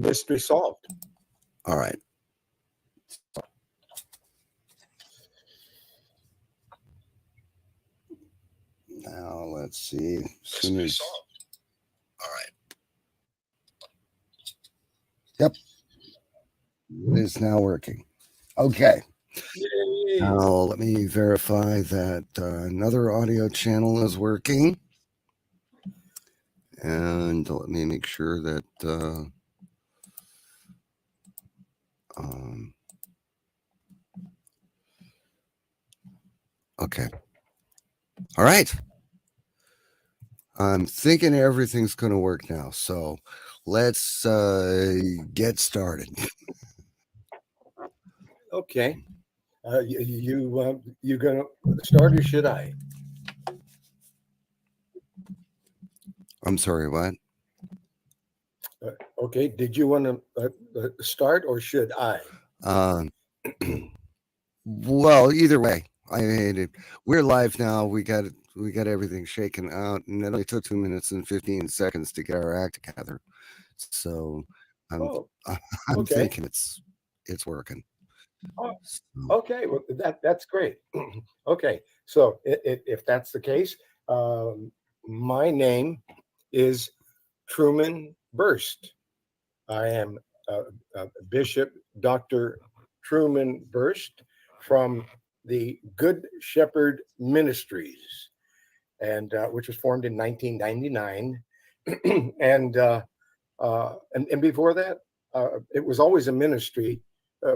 Mystery solved. All right. Now let's see. Mystery solved. All right. Yep. It is now working. Okay. Yay. Now let me verify that another audio channel is working. And let me make sure that okay. All right. I'm thinking everything's going to work now. So let's get started. Okay. You gonna start or should I? I'm sorry, what? Okay. Did you want to start or should I? Well, either way, I hate it. We're live now. We got everything shaken out, and it only took 2 minutes and 15 seconds to get our act together. So I'm okay. thinking it's working. Oh, okay, well that's great. Okay, so if that's the case, my name is Truman Berst. I am Bishop Dr. Truman Berst from the Good Shepherd Ministries, and which was formed in 1999, and before that, it was always a ministry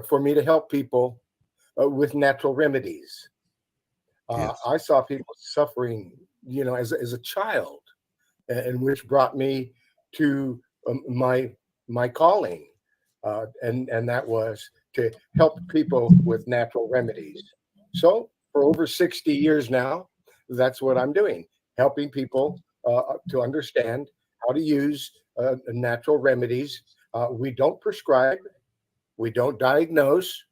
for me to help people with natural remedies. Yes. I saw people suffering, as a child, and which brought me to my calling, and that was to help people with natural remedies. So for over 60 years now, that's what I'm doing, helping people to understand how to use natural remedies. We don't prescribe, we don't diagnose,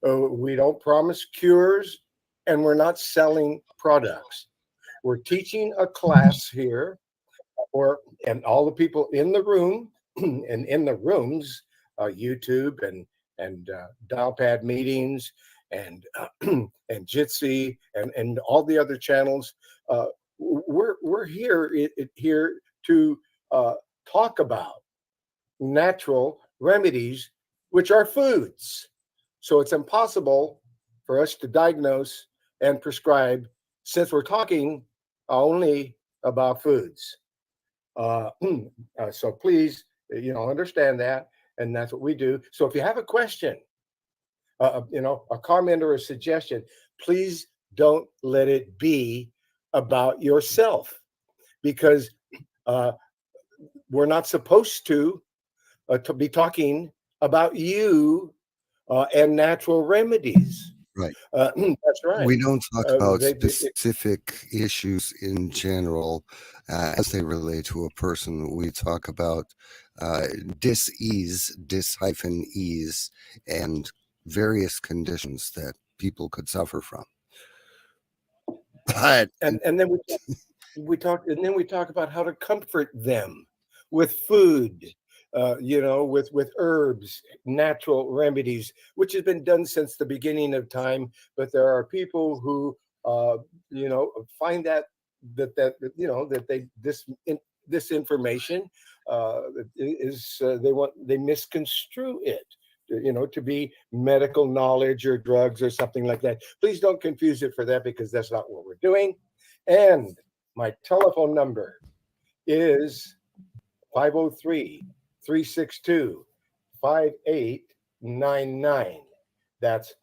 we don't promise cures, and we're not selling products. We're teaching a class here, and all the people in the room and in the rooms, YouTube and dial pad meetings and and Jitsi and all the other channels. We're here to talk about natural remedies, which are foods. So it's impossible for us to diagnose and prescribe since we're talking only about foods. So please, understand that, and that's what we do. So if you have a question, a comment or a suggestion, please don't let it be about yourself, because we're not supposed to be talking about you and natural remedies. Right. That's right. We don't talk about specific issues in general as they relate to a person. We talk about dis-ease, dis-ease, and various conditions that people could suffer from. But and then we talk about how to comfort them with food, with herbs, natural remedies, which has been done since the beginning of time. But there are people who, find that this information they misconstrue it, to be medical knowledge or drugs or something like that. Please don't confuse it for that, because that's not what we're doing. And my telephone number is 503-362-5899. That's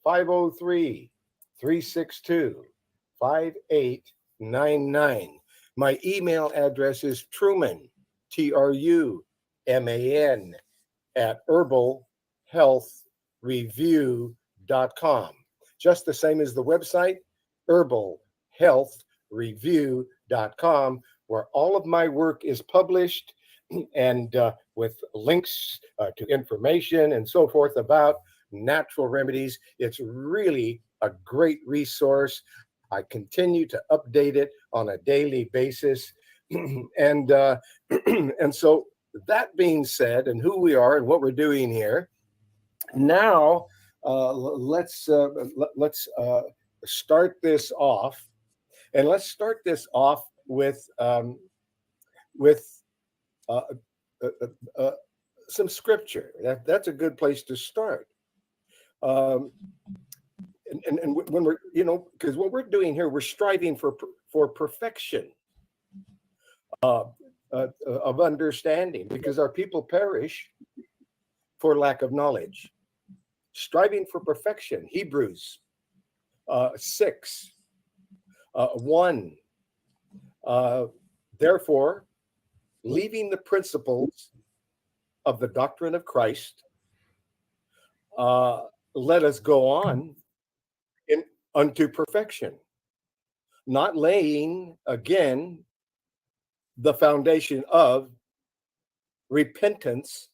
503-362-5899. My email address is Truman, TRUMAN, at herbalhealthreview.com. Just the same as the website, herbalhealthreview.com, where all of my work is published, and with links to information and so forth about natural remedies. It's really a great resource. I continue to update it on a daily basis. And so that being said, and who we are and what we're doing here, now let's start this off, and let's start this off with uh, uh, uh, some scripture. That's a good place to start. Um, and when we're, because what we're doing here, we're striving for perfection uh, of understanding, because our people perish for lack of knowledge. Striving for perfection. Hebrews 6 1. Therefore, leaving the principles of the doctrine of Christ, let us go on unto perfection, not laying again the foundation of repentance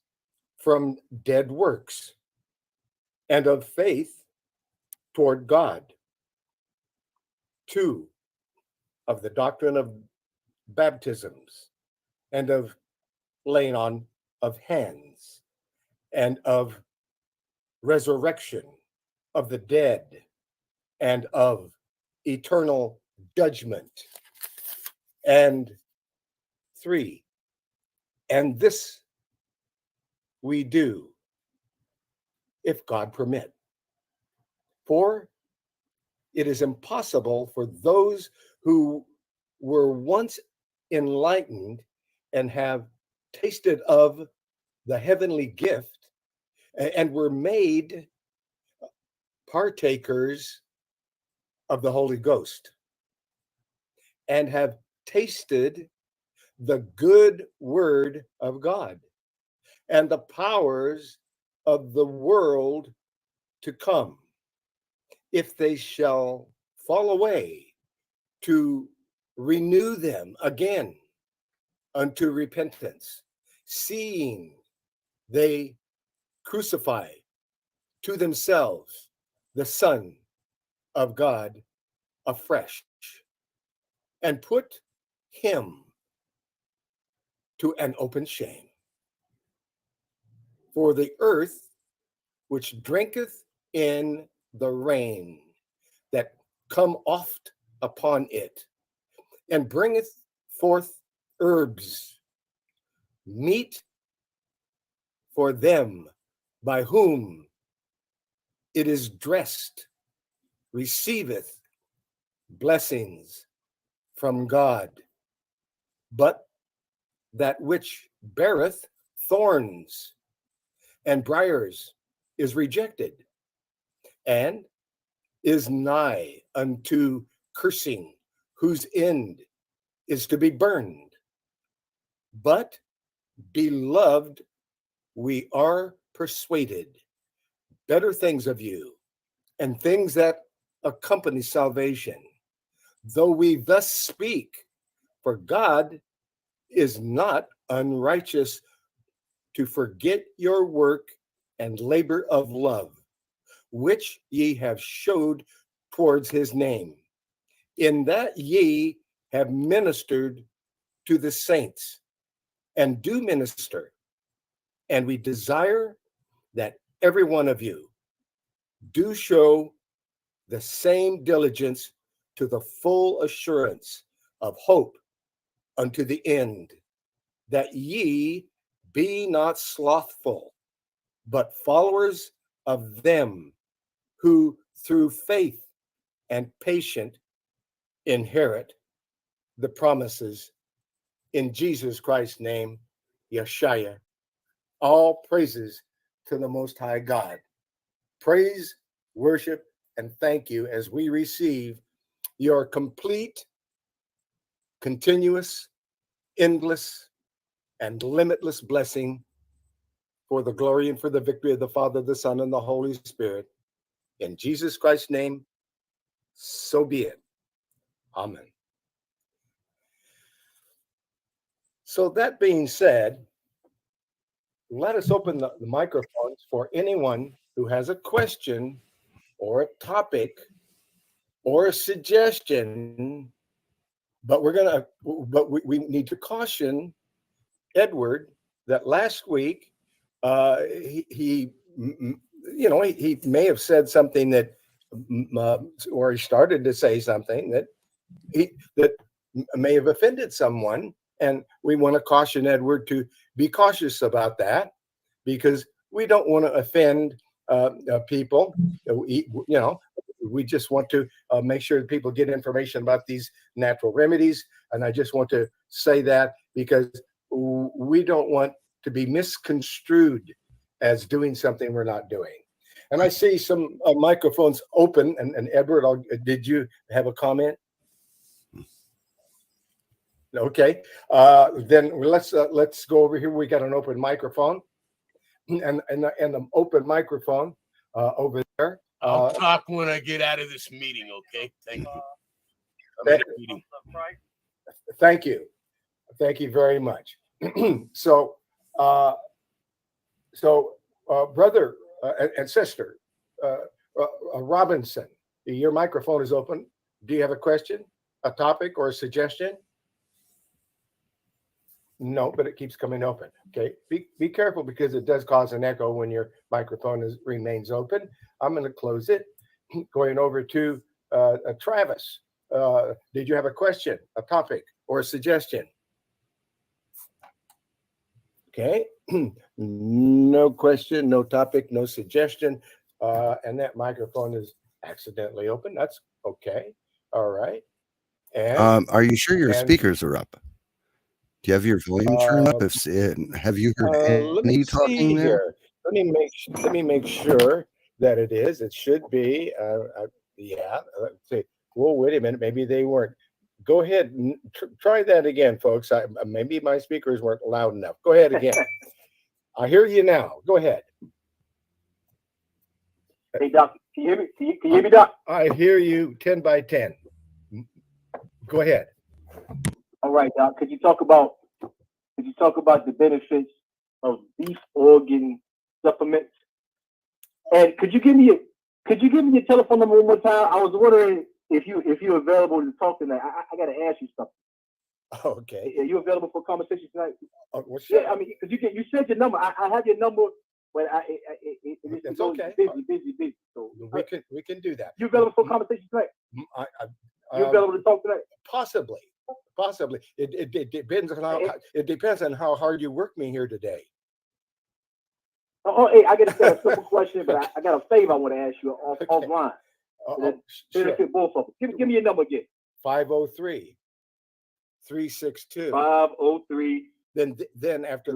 from dead works and of faith toward God. 2, of the doctrine of baptisms and of laying on of hands and of resurrection of the dead and of eternal judgment. And 3, and this we do if God permit. For it is impossible for those who were once enlightened and have tasted of the heavenly gift and were made partakers of the Holy Ghost and have tasted the good word of God and the powers of the world to come, if they shall fall away, to renew them again unto repentance, seeing they crucify to themselves the Son of God afresh, and put him to an open shame. For the earth which drinketh in the rain that come oft upon it, and bringeth forth herbs, meat for them by whom it is dressed, receiveth blessings from God. But that which beareth thorns and briars is rejected, and is nigh unto cursing, whose end is to be burned. But, beloved, we are persuaded better things of you, and things that accompany salvation, though we thus speak, for God is not unrighteous to forget your work and labor of love, which ye have showed towards his name, in that ye have ministered to the saints, and do minister. And we desire that every one of you do show the same diligence to the full assurance of hope unto the end, that ye be not slothful, but followers of them who through faith and patience inherit the promises. In Jesus Christ's name, Yeshua. All praises to the Most High God. Praise, worship, and thank you as we receive your complete, continuous, endless, and limitless blessing for the glory and for the victory of the Father, the Son, and the Holy Spirit. In Jesus Christ's name, so be it. Amen. So that being said, let us open the microphones for anyone who has a question or a topic or a suggestion. But we need to caution Edward that last week he he may have said something that or he started to say something that may have offended someone, and we want to caution Edward to be cautious about that, because we don't want to offend people. We just want to make sure that people get information about these natural remedies. And I just want to say that because we don't want to be misconstrued as doing something we're not doing. And I see some microphones open. And Edward, did you have a comment? Okay. Then let's go over here. We got an open microphone, and an open microphone over there. I'll talk when I get out of this meeting, okay? Thank you. I'm in a meeting. Thank you. Thank you very much. So, brother and sister, Robinson, your microphone is open. Do you have a question, a topic, or a suggestion? No, but it keeps coming open. Okay, be careful, because it does cause an echo when your microphone remains open. I'm going to close it. Going over to Travis. Did you have a question, a topic, or a suggestion? Okay, no question, no topic, no suggestion, and that microphone is accidentally open. That's okay. All right. And are you sure your speakers are up? Do you have your volume turned up? Have you heard any talking there? Let me make sure that it is. It should be. Yeah. Let's see. Well, wait a minute. Maybe they weren't. Go ahead and try that again, folks. Maybe my speakers weren't loud enough. Go ahead again. I hear you now. Go ahead. Hey, Doc. Can you hear me? Can you hear me, Doc? I hear you 10 by 10. Go ahead. All right, Doc. Could you talk about the benefits of beef organ supplements? And could you give me your telephone number one more time? I was wondering if you're available to talk tonight. I got to ask you something. Okay. Are you available for a conversation tonight? Well, sure. Yeah, I mean, because you said your number. I have your number, but it's okay. Busy. So we can do that. You available for a conversation tonight? You available to talk tonight? Possibly. It depends on how hard you work me here today. Hey, I got a simple question, but I got a favor I want to ask you offline. Benefit both of them. Give me your number again. 503-362. 503. Then after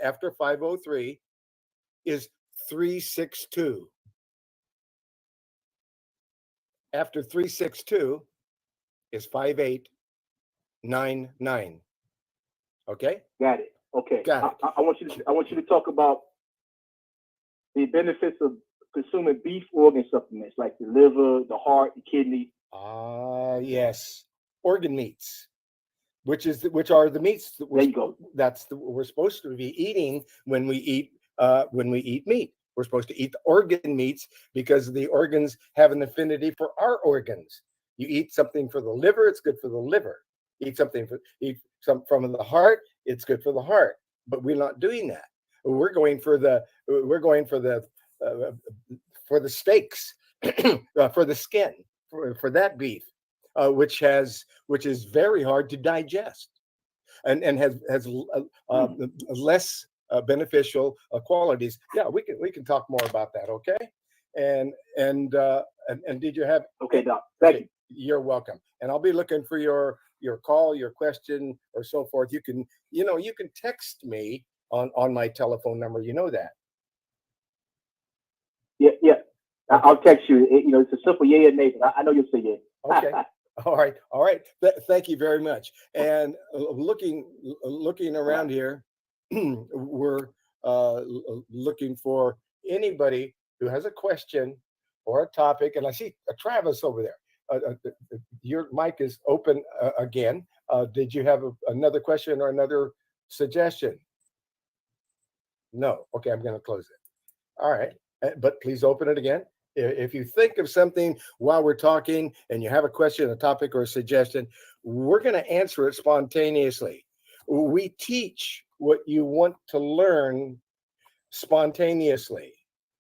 after 503 is 362. After 362 is 5899. Okay? Got it. Okay. Got it. I want you to talk about the benefits of consuming beef organ supplements like the liver, the heart, the kidney. Yes. Organ meats, which are the meats that we're supposed to be eating when we eat meat. We're supposed to eat the organ meats because the organs have an affinity for our organs. You eat something for the liver, it's good for the liver. Eat some from the heart, it's good for the heart. But we're not doing that. We're going for the steaks, for the skin, for that beef, which is very hard to digest, and has less beneficial qualities. Yeah, we can talk more about that. Okay, and did you have? Okay, Doc. Thank you. You're welcome. And I'll be looking for your call, your question, or so forth. You can text me on my telephone number. You know that. Yeah. I'll text you. It's a simple yeah or nay. I know you'll say yeah. Okay. All right. Thank you very much. And looking around here, we're looking for anybody who has a question or a topic. And I see Travis over there. Your mic is open again. Did you have another question or another suggestion? No. Okay, I'm going to close it. All right. But please open it again. If you think of something while we're talking and you have a question, a topic, or a suggestion, we're going to answer it spontaneously. We teach what you want to learn spontaneously.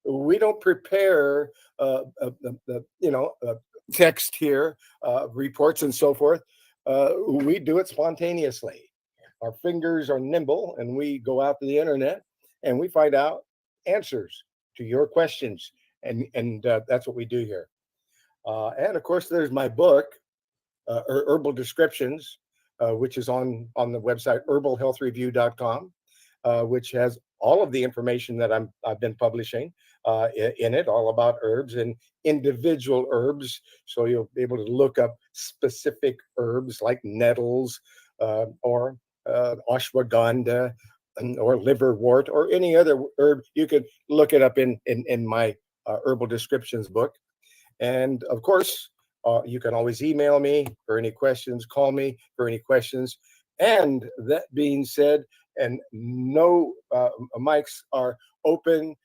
We don't prepare, text here, reports and so forth. We do it spontaneously. Our fingers are nimble, and we go out to the internet and we find out answers to your questions, and that's what we do here. And of course, there's my book, Herbal Descriptions, which is on the website herbalhealthreview.com, which has all of the information that I've been publishing in it, all about herbs and individual herbs. So you'll be able to look up specific herbs like nettles, or ashwagandha, or liverwort, or any other herb. You could look it up in my Herbal Descriptions book. And of course, you can always email me for any questions, call me for any questions. And that being said, and no mics are open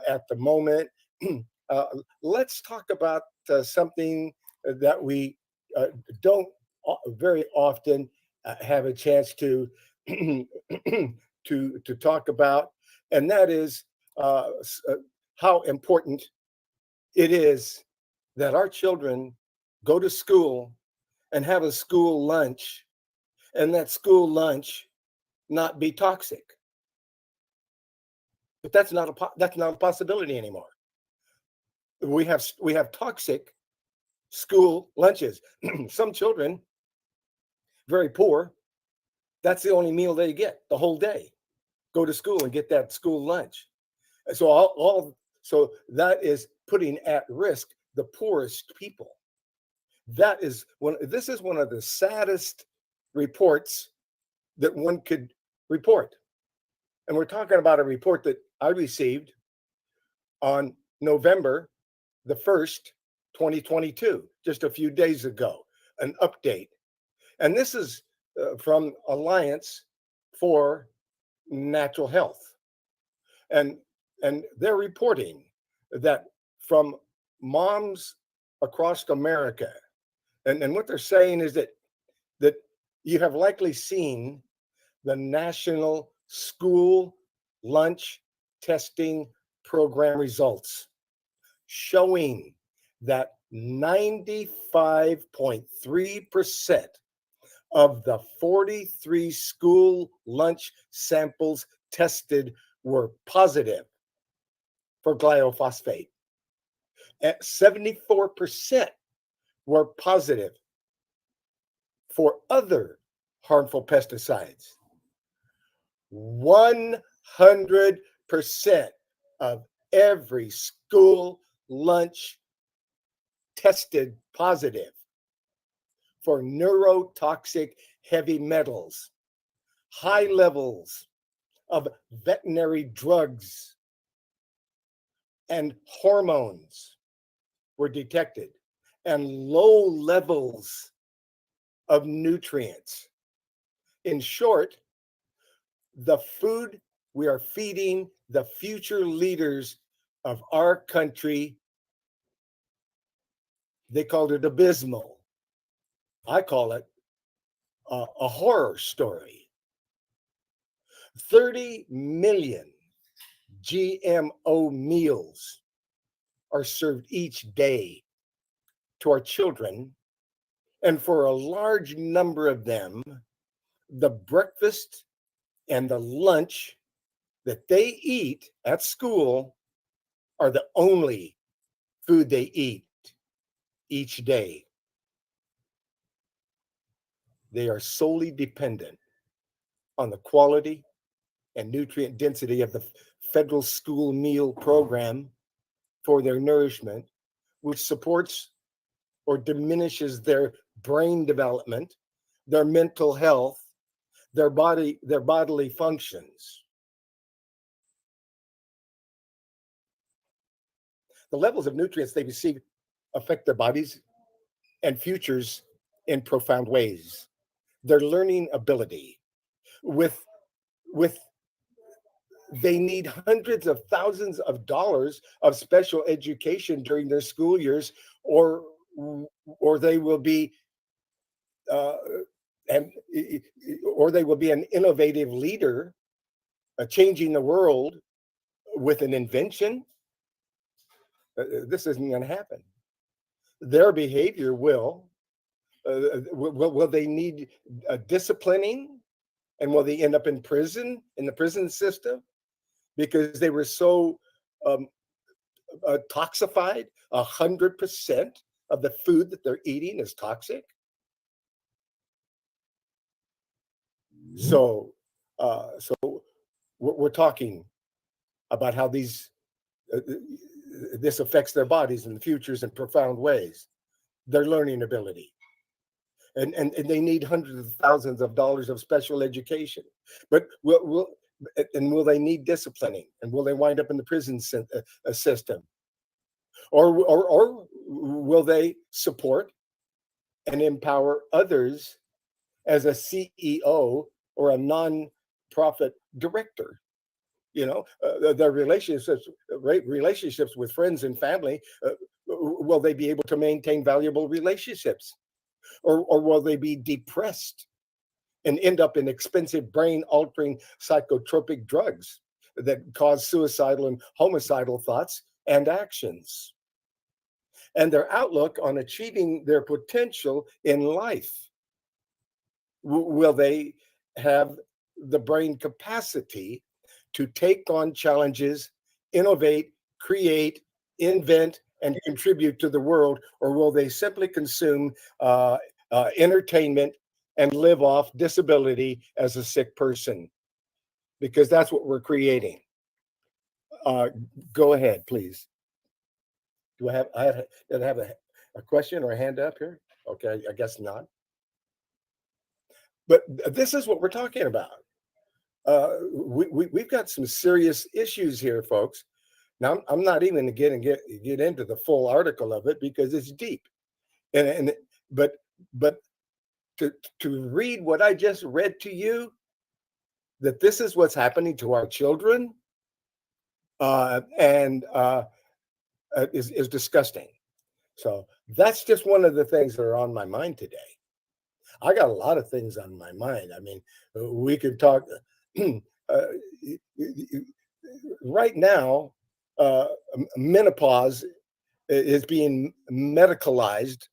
at the moment, let's talk about something that we don't very often have a chance to to talk about, and that is how important it is that our children go to school and have a school lunch, and that school lunch not be toxic. But that's not a possibility anymore. We have toxic school lunches. Some children, very poor, that's the only meal they get the whole day. Go to school and get that school lunch. So so that is putting at risk the poorest people. This is one of the saddest reports that one could report. And we're talking about a report that I received on November the 1st, 2022, just a few days ago, an update. And this is from Alliance for Natural Health. And they're reporting that from moms across America, and what they're saying is that you have likely seen the National School Lunch Testing Program results showing that 95.3% of the 43 school lunch samples tested were positive for glyphosate. At 74% were positive for other harmful pesticides. 100% of every school lunch tested positive for neurotoxic heavy metals. High levels of veterinary drugs and hormones were detected, and low levels of nutrients. In short, the food we are feeding the future leaders of our country, they called it abysmal. I call it a horror story. 30 million GMO meals are served each day to our children, and for a large number of them, the breakfast and the lunch that they eat at school are the only food they eat each day. They are solely dependent on the quality and nutrient density of the federal school meal program for their nourishment, which supports or diminishes their brain development, their mental health, their bodily functions. The levels of nutrients they receive affect their bodies and futures in profound ways. Their learning ability, they need hundreds of thousands of dollars of special education during their school years, or they will be an innovative leader changing the world with an invention, this isn't going to happen. Their behavior will they need disciplining, and will they end up in prison, in the prison system, because they were so toxified? 100% of the food that they're eating is toxic. So we're talking about how this affects their bodies in the futures in profound ways. Their learning ability, and they need hundreds of thousands of dollars of special education. But will they need disciplining, and will they wind up in the prison system, or will they support and empower others as a CEO or a non-profit director? Their relationships with friends and family, will they be able to maintain valuable relationships, or will they be depressed and end up in expensive brain-altering psychotropic drugs that cause suicidal and homicidal thoughts and actions? And their outlook on achieving their potential in life, will they have the brain capacity to take on challenges, innovate, create, invent, and contribute to the world, or will they simply consume entertainment and live off disability as a sick person? Because that's what we're creating. Go ahead, please. Did I have a question or a hand up here? Okay, I guess not. But this is what we're talking about. We've got some serious issues here, folks. Now, I'm not even going to get into the full article of it because it's deep. But to read what I just read to you, that this is what's happening to our children, is disgusting. So that's just one of the things that are on my mind today. I got a lot of things on my mind. I mean, we could talk. Right now, menopause is being medicalized,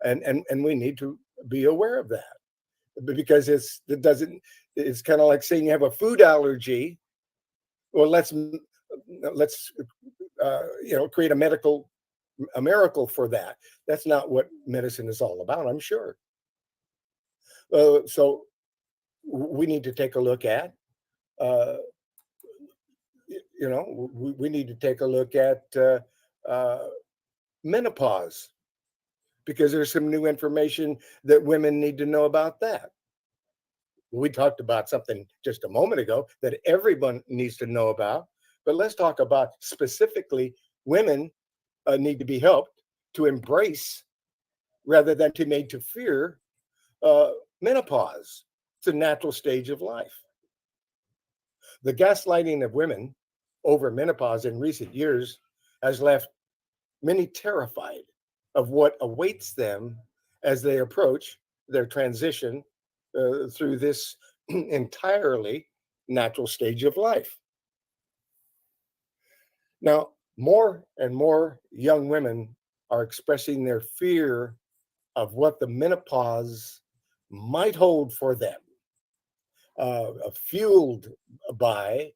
and we need to be aware of that, because it's kind of like saying you have a food allergy. Well, let's create a miracle for that. That's not what medicine is all about, I'm sure. So we need to take a look at, we need to take a look at menopause, because there's some new information that women need to know about that. We talked about something just a moment ago that everyone needs to know about, but let's talk about specifically women need to be helped to embrace, rather than to made to fear, menopause. It's a natural stage of life. The gaslighting of women over menopause in recent years has left many terrified of what awaits them as they approach their transition through this entirely natural stage of life. Now, more and more young women are expressing their fear of what the menopause might hold for them, fueled by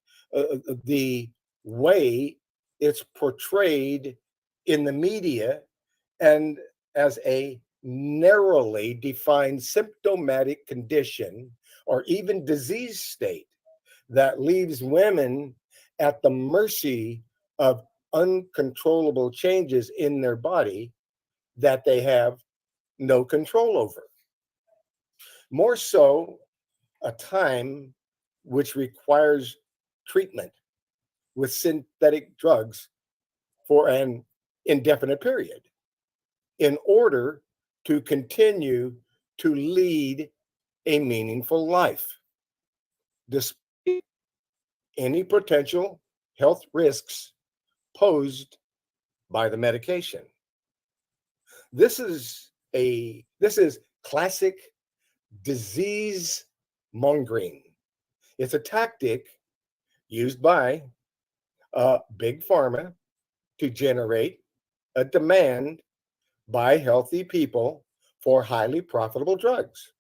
the way it's portrayed in the media and as a narrowly defined symptomatic condition or even disease state that leaves women at the mercy of uncontrollable changes in their body that they have no control over. More so, a time which requires treatment with synthetic drugs for an indefinite period in order to continue to lead a meaningful life, despite any potential health risks posed by the medication. This is classic disease mongering. It's a tactic used by big pharma to generate a demand by healthy people for highly profitable drugs.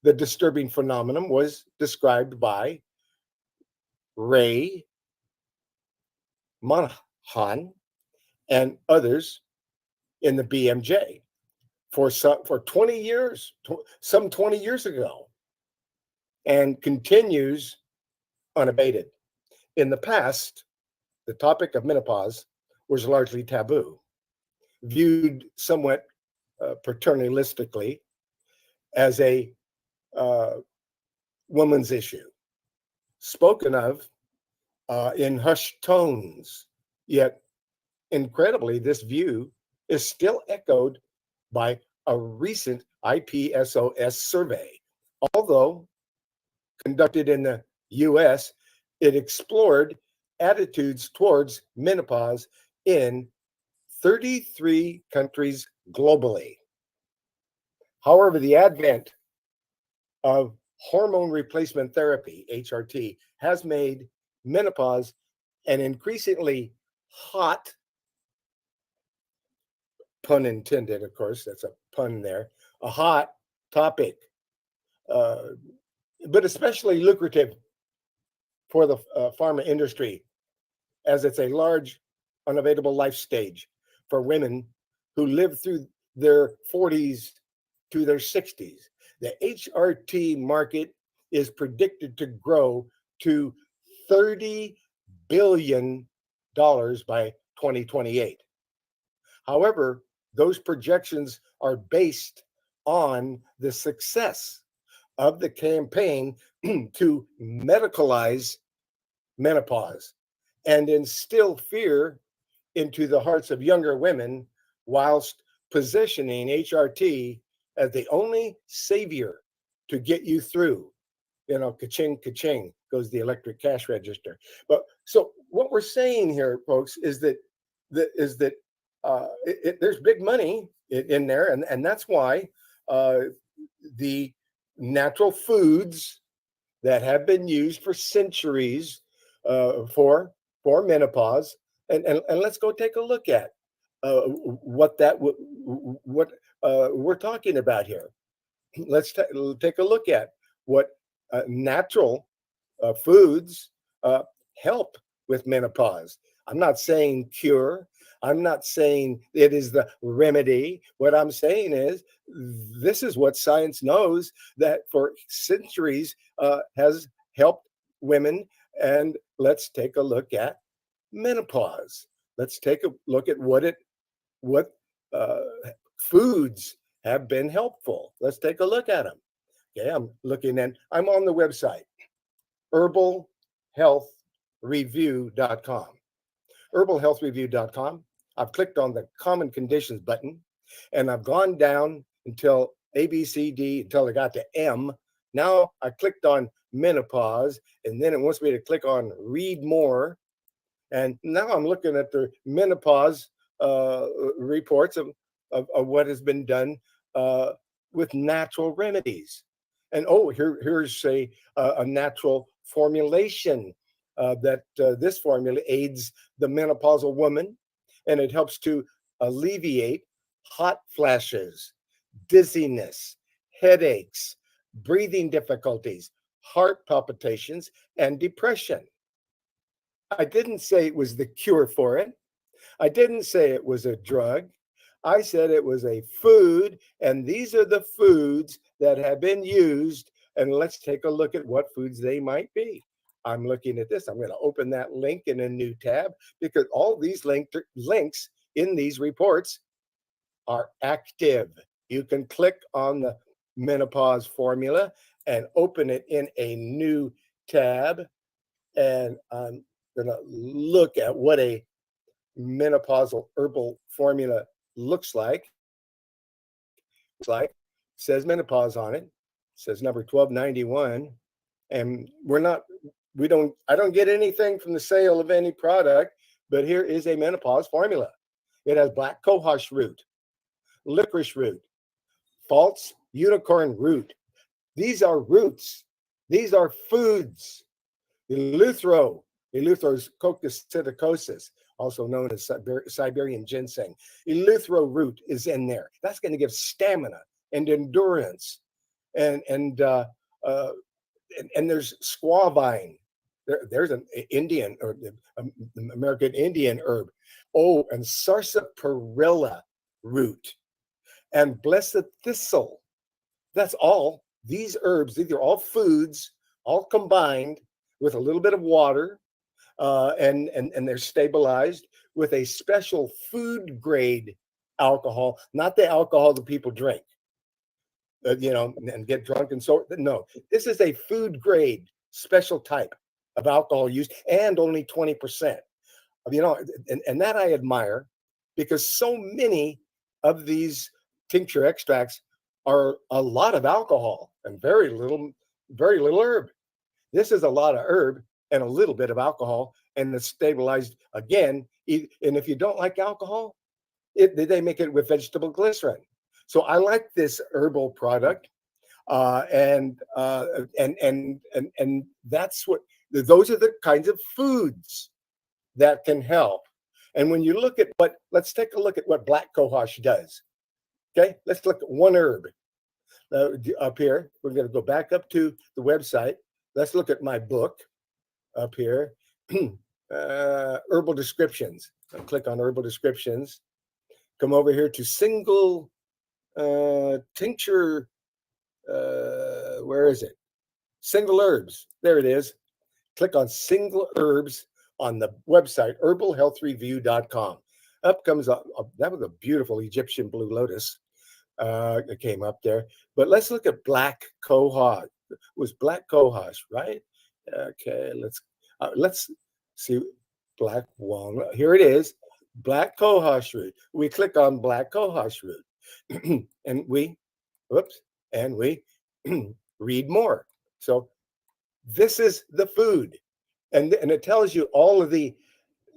The disturbing phenomenon was described by Ray Monahan and others in the BMJ for 20 years, some 20 years ago, and continues unabated. In the past, the topic of menopause was largely taboo, viewed somewhat paternalistically as a woman's issue, spoken of in hushed tones. Yet, incredibly, this view is still echoed by a recent IPSOS survey. Although conducted in the US, it explored attitudes towards menopause in 33 countries globally. However, the advent of hormone replacement therapy, HRT, has made menopause an increasingly hot, pun intended, of course, that's a pun there, a hot topic, but especially lucrative for the pharma industry, as it's a large, unavailable life stage for women who live through their 40s to their 60s. The HRT market is predicted to grow to $30 billion by 2028. However, those projections are based on the success of the campaign to medicalize menopause and instill fear into the hearts of younger women, whilst positioning HRT as the only savior to get you through. You know, ka-ching, ka-ching goes the electric cash register. But so what we're saying here, folks, is that there's big money in there, and that's why the natural foods that have been used for centuries for menopause, and let's go take a look at what we're talking about here. Let's take a look at what natural foods help with menopause. I'm not saying cure. I'm not saying it is the remedy. What I'm saying is this is what science knows that for centuries has helped women. And let's take a look at menopause. Let's take a look at what foods have been helpful. Let's take a look at them. Okay, I'm on the website, herbalhealthreview.com. herbalhealthreview.com. I've clicked on the common conditions button, and I've gone down until ABCD until I got to M. Now I clicked on menopause, and then it wants me to click on read more. And now I'm looking at the menopause reports of what has been done with natural remedies. And here's a natural formulation that this formula aids the menopausal woman, and it helps to alleviate hot flashes, dizziness, headaches, breathing difficulties, heart palpitations, and depression. I didn't say it was the cure for it. I didn't say it was a drug. I said it was a food, and these are the foods that have been used. And let's take a look at what foods they might be. I'm looking at this. I'm going to open that link in a new tab because all these links in these reports are active. You can click on the menopause formula and open it in a new tab. And I'm going to look at what a menopausal herbal formula looks like. It says menopause on it. It says number 1291. And I don't get anything from the sale of any product, but here is a menopause formula. It has black cohosh root, licorice root, false unicorn root. These are roots. These are foods. Eleutherococcus, also known as Siberian ginseng. Eleuther root is in there. That's going to give stamina and endurance. And there's squavine. There's an Indian or American Indian herb. Oh, and sarsaparilla root and blessed thistle. That's all. These herbs, these are all foods, all combined with a little bit of water, and they're stabilized with a special food grade alcohol, not the alcohol that people drink, and get drunk and so. No, this is a food grade special type of alcohol used, and only 20%. And that I admire, because so many of these tincture extracts are a lot of alcohol and very little herb. This is a lot of herb and a little bit of alcohol, and it's stabilized again. And if you don't like alcohol, they make it with vegetable glycerin. So I like this herbal product, and that's those are the kinds of foods that can help. And when you look at let's take a look at what black cohosh does. Okay, let's look at one herb up here. We're going to go back up to the website. Let's look at my book up here. Herbal descriptions. I'll click on herbal descriptions. Come over here to single tincture. Where is it? Single herbs. There it is. Click on single herbs on the website, herbalhealthreview.com. Up comes that was a beautiful Egyptian blue lotus. It came up there. But let's look at black cohosh. It was black cohosh, right? Okay, let's see black walnut. Here it is, black cohosh root. We click on black cohosh root, and we read more. So this is the food, and it tells you all of the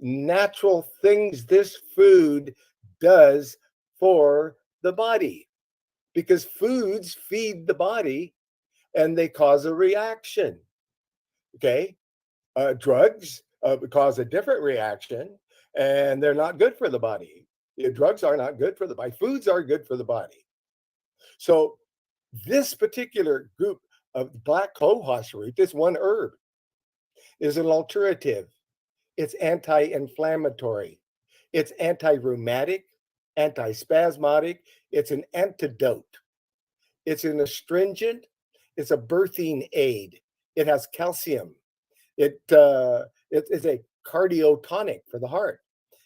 natural things this food does for the body, because foods feed the body and they cause a reaction. Okay, drugs cause a different reaction, and they're not good for the body. Drugs are not good for the body. Foods are good for the body. So this particular group of black cohosh root, this one herb, is an alternative. It's anti-inflammatory. It's anti-rheumatic, anti-spasmodic. It's an antidote. It's an astringent. It's a birthing aid. It has calcium. It is a cardiotonic for the heart.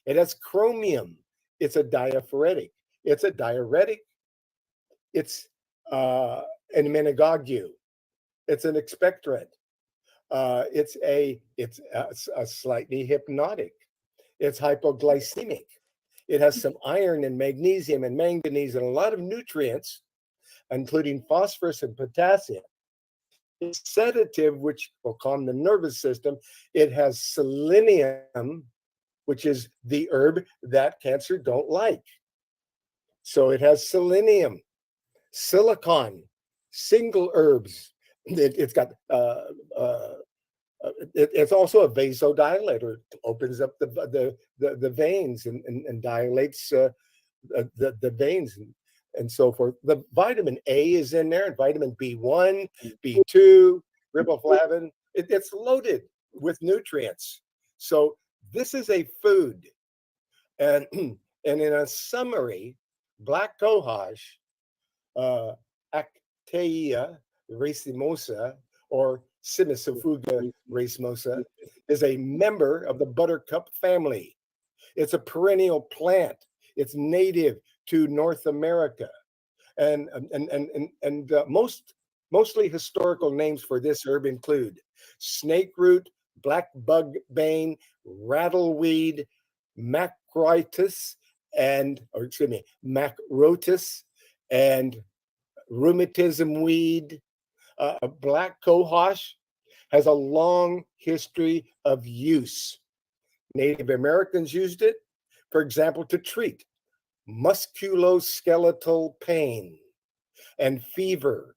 It has chromium. It's a diaphoretic. It's a diuretic. It's an emmenagogue. It's an expectorant. It's a slightly hypnotic. It's hypoglycemic. It has some iron and magnesium and manganese and a lot of nutrients, including phosphorus and potassium. It's sedative, which will calm the nervous system. It has selenium, which is the herb that cancer don't like. So it has selenium, silicon, single herbs. It's got it's also a vasodilator. It opens up the veins and dilates the veins and so forth. The vitamin A is in there, and vitamin B1, B2, riboflavin. It's loaded with nutrients. So this is a food. And in a summary, black cohosh, Actaea racemosa, or Cimicifuga racemosa, is a member of the buttercup family. It's a perennial plant. It's native to North America, and mostly historical names for this herb include snakeroot, black bug bane, rattleweed, macrotis, macrotis, and rheumatism weed. Black cohosh has a long history of use. Native Americans used it, for example, to treat musculoskeletal pain and fever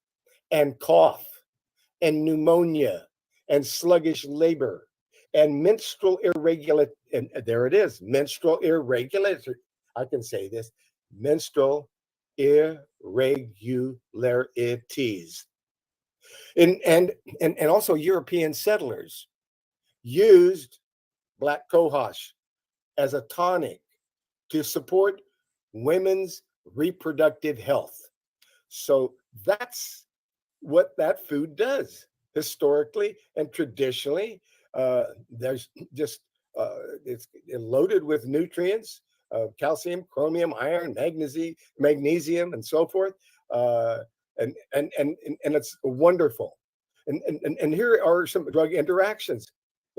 and cough and pneumonia and sluggish labor and menstrual irregular, and there it is, menstrual irregularity. I can say this, menstrual irregularities. And also European settlers used black cohosh as a tonic to support women's reproductive health. So that's what that food does historically and traditionally. There's just it's loaded with nutrients, calcium, chromium, iron, magnesium, and so forth. Uh, and it's wonderful. And here are some drug interactions.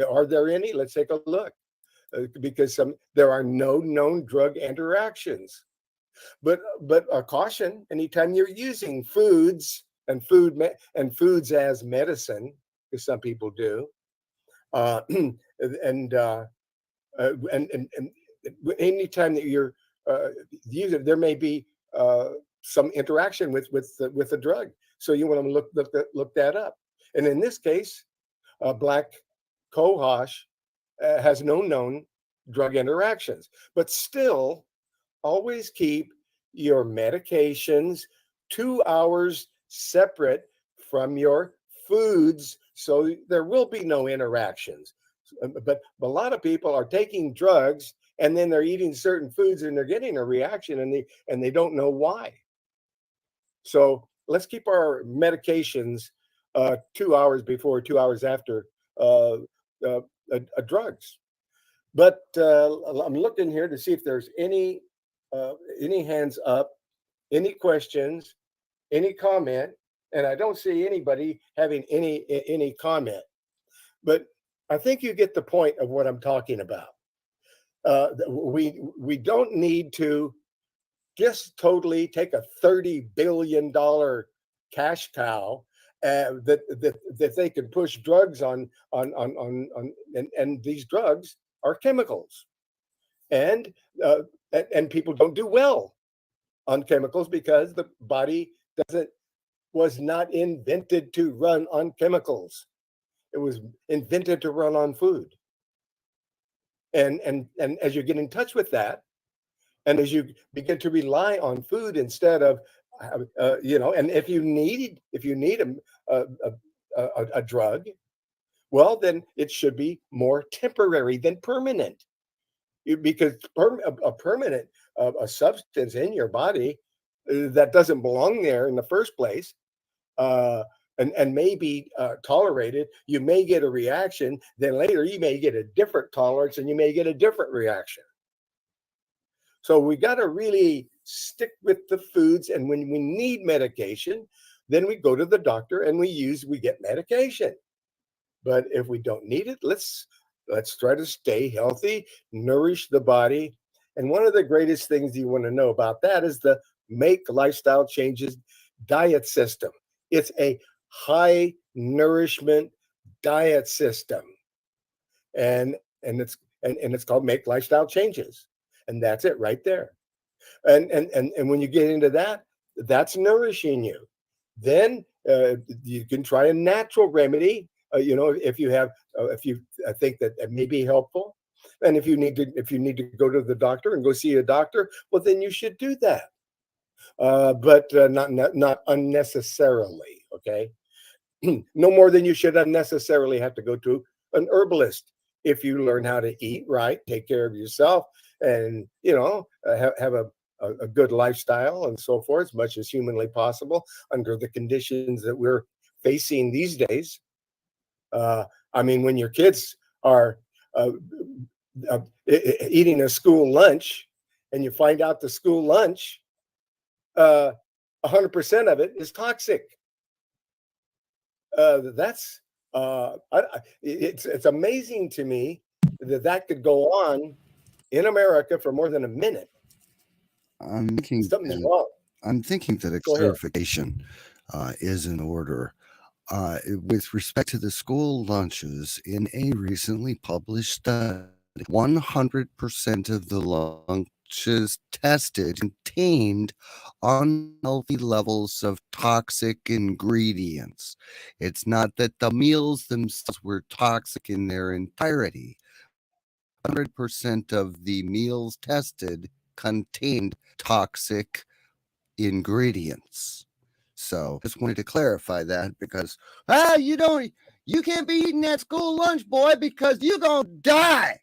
Are there any? Let's take a look. Because there are no known drug interactions. But a caution: anytime you're using foods and foods as medicine, as some people do, and anytime that you're using, there may be some interaction with the drug. So you want to look that up. And in this case, black cohosh has no known drug interactions, but still always keep your medications 2 hours separate from your foods, so there will be no interactions. But a lot of people are taking drugs and then they're eating certain foods and they're getting a reaction and they don't know why. So let's keep our medications 2 hours before, 2 hours after drugs. But I'm looking here to see if there's any hands up, any questions, any comment, and I don't see anybody having any comment. But I think you get the point of what I'm talking about. We don't need to just totally take a $30 billion cash cow that they can push drugs on and these drugs are chemicals, and people don't do well on chemicals because the body was not invented to run on chemicals. It was invented to run on food. And as you get in touch with that, and as you begin to rely on food instead of and if you need a drug, well, then it should be more temporary than permanent, because a permanent substance in your body that doesn't belong there in the first place, and may be tolerated, you may get a reaction. Then later you may get a different tolerance, and you may get a different reaction. So we got to really stick with the foods, and when we need medication, then we go to the doctor and we get medication. But if we don't need it, let's try to stay healthy, nourish the body. And one of the greatest things you want to know about that is the Make Lifestyle Changes diet system. It's a high nourishment diet system, and it's called Make Lifestyle Changes, and that's it right there. And when you get into that, that's nourishing you. Then you can try a natural remedy. If you think that it may be helpful, and if you need to go to the doctor and go see a doctor, well, then you should do that, but not unnecessarily. Okay, no more than you should unnecessarily have to go to an herbalist. If you learn how to eat right, take care of yourself, and have a good lifestyle and so forth, as much as humanly possible under the conditions that we're facing these days. I mean, when your kids are eating a school lunch, and you find out the school lunch, 100% of it is toxic. It's amazing to me that could go on in America for more than a minute. Something's wrong. I'm thinking that a clarification is in order. With respect to the school lunches, in a recently published study, 100% of the lunches tested contained unhealthy levels of toxic ingredients. It's not that the meals themselves were toxic in their entirety. 100% of the meals tested contained toxic ingredients. So just wanted to clarify that because you can't be eating that school lunch, boy, because you're gonna die.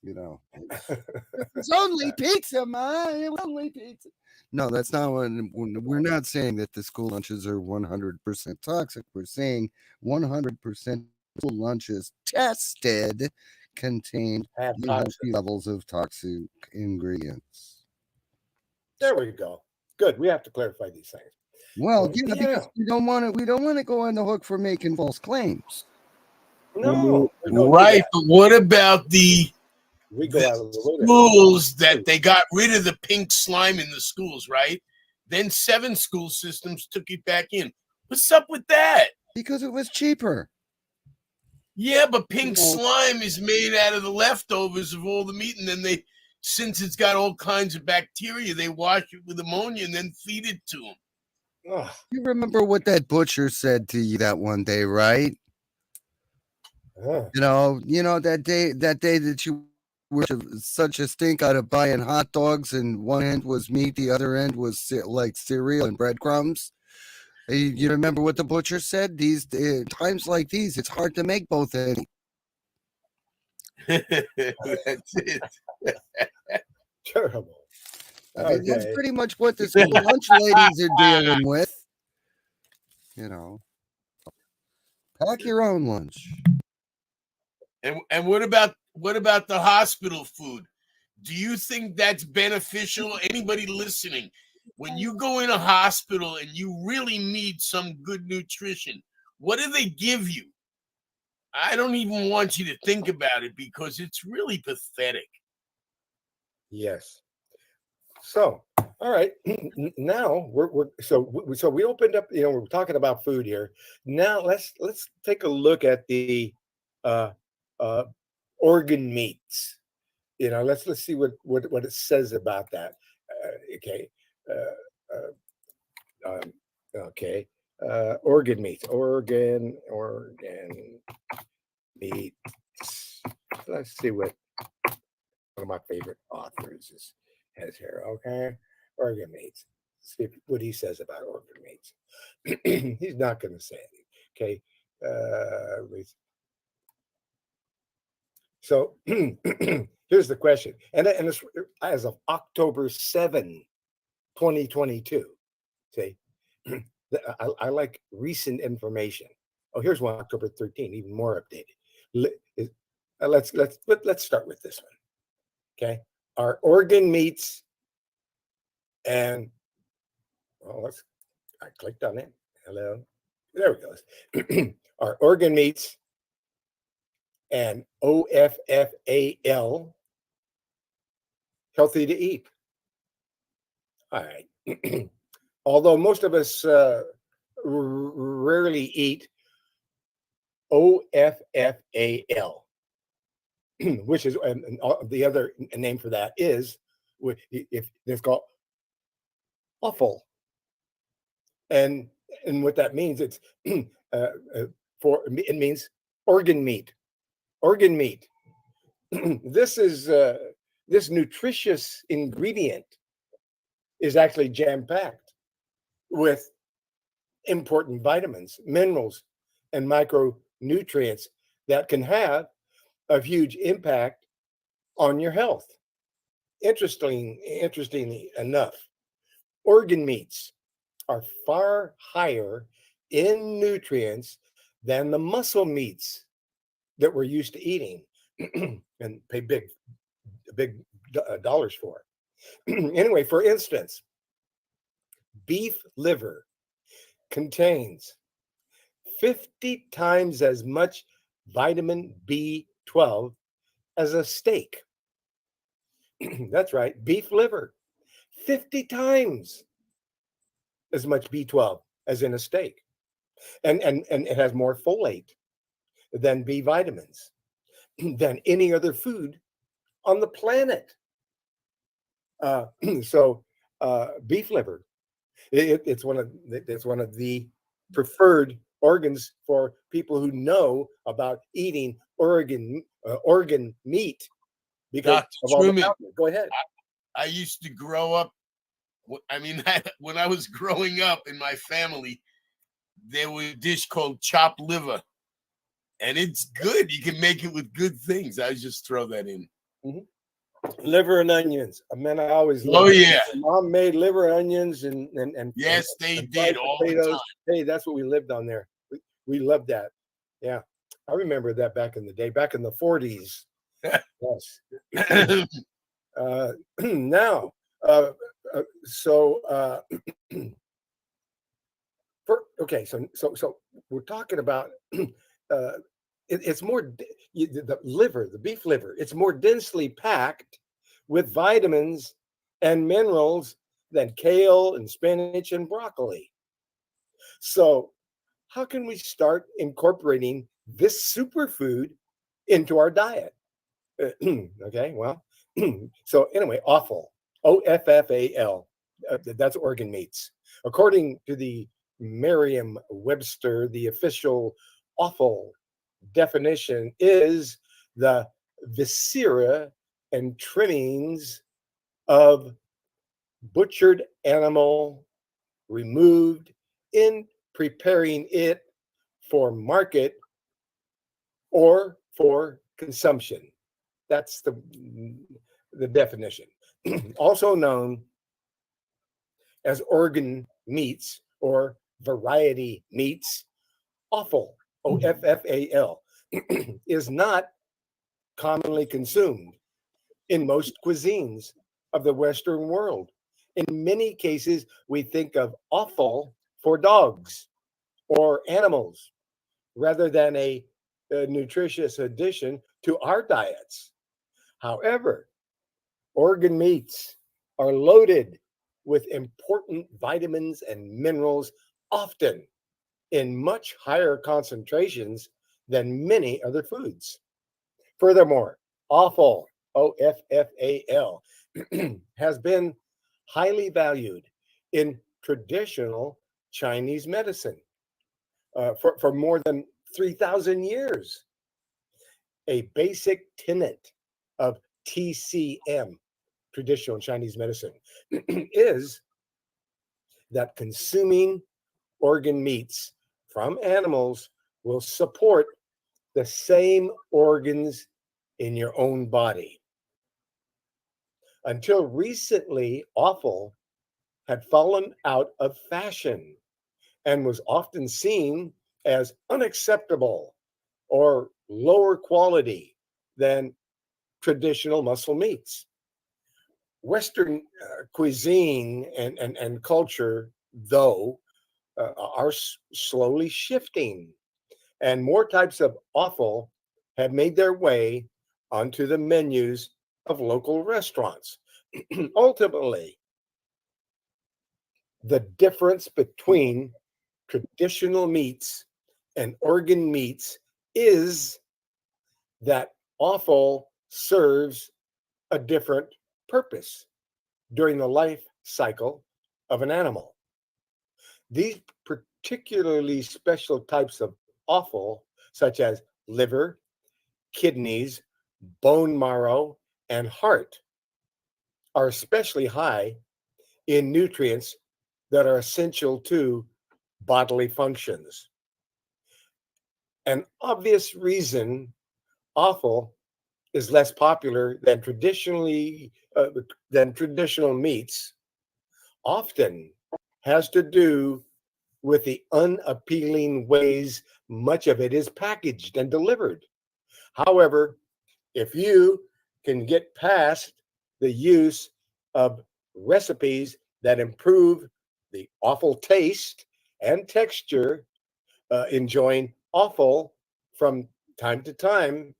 It's only pizza, Ma. It's only pizza. No, that's not what we're not saying that the school lunches are 100% toxic. We're saying 100% school lunches tested contained unhealthy levels of toxic ingredients. There we go. Good. We have to clarify these things. Well, because we don't want to go on the hook for making false claims. No, right. But what about the schools that they got rid of the pink slime in the schools, right? Then 7 school systems took it back in. What's up with that? Because it was cheaper. Yeah, but pink slime is made out of the leftovers of all the meat, and then since it's got all kinds of bacteria, they wash it with ammonia and then feed it to them. You remember what that butcher said to you that one day, right? You know that day that you were such a stink out of buying hot dogs, and one end was meat, the other end was like cereal and breadcrumbs. You remember what the butcher said? These times like these, it's hard to make both ends. That's it. Terrible. I mean, that's pretty much what the school lunch ladies are dealing with. Pack your own lunch. And what about the hospital food? Do you think that's beneficial? Anybody listening, when you go in a hospital and you really need some good nutrition, what do they give you? I don't even want you to think about it because it's really pathetic. Yes. So, all right. Now so we opened up. We're talking about food here. Now let's take a look at the organ meats. Let's see what it says about that. Okay. Okay. Organ meats. Organ meats. Let's see what one of my favorite authors has here. Okay. Organ meats. See what he says about organ meats. He's not going to say anything. Okay. So here's the question. And it's as of October 7, 2022. See, I like recent information. Oh, here's one, October 13, even more updated. Let's start with this one. Okay. Our organ meats and I clicked on it. Hello. There it goes. Our organ meats and OFFAL, healthy to eat. All right. Although most of us rarely eat OFFAL, which is the other name for that is if it's called offal, and what that means it means organ meat. Organ meat. This nutritious ingredient is actually jam-packed with important vitamins, minerals, and micronutrients that can have a huge impact on your health. Interestingly enough, organ meats are far higher in nutrients than the muscle meats that we're used to eating and pay big dollars for. Anyway, for instance, beef liver contains 50 times as much vitamin B12 as a steak. That's right, beef liver, 50 times as much B12 as in a steak. And it has more folate than B vitamins than any other food on the planet. Uh, so beef liver, it's one of the preferred organs for people who know about eating organ meat because Dr. of all the Truman, powder. Go ahead. I used to grow up. I mean, when I was growing up in my family, there was a dish called chopped liver, and it's good. You can make it with good things. I just throw that in. Mhm. Liver and onions. Man, I always Oh loved it. yeah, Mom made liver, onions, and yes, they and did fried all the potatoes. time. Hey, that's what we lived on there. We loved that. Yeah, I remember that back in the day, back in the 40s. Yes. Now, uh, so okay, so we're talking about it's the liver, the beef liver. It's more densely packed with vitamins and minerals than kale and spinach and broccoli. So, how can we start incorporating this superfood into our diet? Okay, well, so anyway, offal, OFFAL, that's organ meats. According to the Merriam-Webster, the official offal definition is the viscera and trimmings of butchered animal removed in preparing it for market or for consumption. That's the definition. Also known as organ meats or variety meats, offal, OFFAL, is not commonly consumed in most cuisines of the Western world. In many cases, we think of offal for dogs or animals rather than a nutritious addition to our diets. However, organ meats are loaded with important vitamins and minerals, often in much higher concentrations than many other foods. Furthermore, offal, OFFAL, has been highly valued in traditional Chinese medicine for more than 3,000 years. A basic tenet of TCM, traditional Chinese medicine, is that consuming organ meats from animals will support the same organs in your own body. Until recently, offal had fallen out of fashion and was often seen as unacceptable or lower quality than traditional muscle meats. Western cuisine and culture, though, are slowly shifting, and more types of offal have made their way onto the menus of local restaurants. Ultimately, the difference between traditional meats and organ meats is that offal serves a different purpose during the life cycle of an animal. These particularly special types of offal, such as liver, kidneys, bone marrow, and heart, are especially high in nutrients that are essential to bodily functions. An obvious reason offal is less popular than traditional meats often has to do with the unappealing ways much of it is packaged and delivered. However, if you can get past the use of recipes that improve the offal taste and texture, enjoying offal from time to time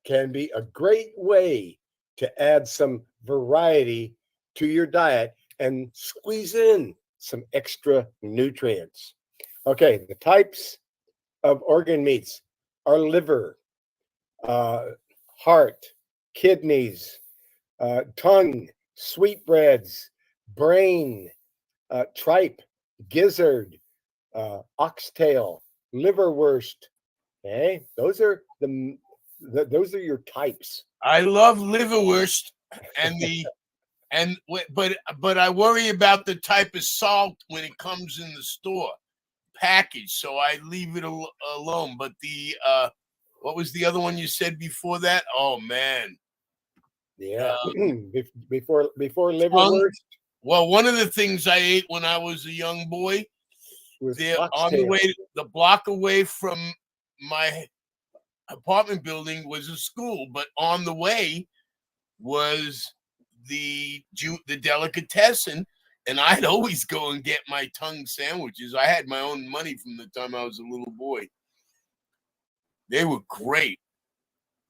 can be a great way to add some variety to your diet and squeeze in some extra nutrients. Okay, the types of organ meats are liver, uh, heart, kidneys, tongue, sweetbreads, brain, tripe, gizzard, oxtail, liverwurst. Okay, those are those are your types. I love liverwurst but I worry about the type of salt when it comes in the store package, so I leave it alone. But the what was the other one you said before that? Oh man, Yeah, before tongue. liverwurst Well, one of the things I ate when I was a young boy, was there on the oxtail. way, the block away from my apartment building was a school, but on the way was the delicatessen, and I'd always go and get my tongue sandwiches. I had my own money from the time I was a little boy. They were great.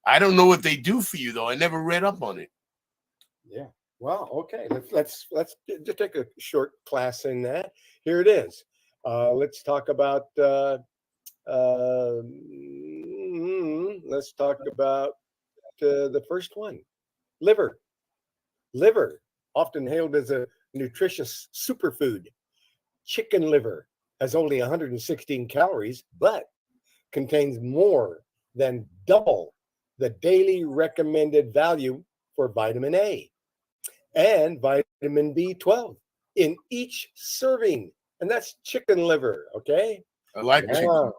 I don't know what they do for you though. I never read up on it. Yeah. Well, okay. Let's just take a short class in that. Here it is. Let's talk about let's talk about the first one, liver. Liver, often hailed as a nutritious superfood. Chicken liver has only 116 calories, but contains more than double the daily recommended value for vitamin A and vitamin B12 in each serving. And that's chicken liver, okay? I like Now,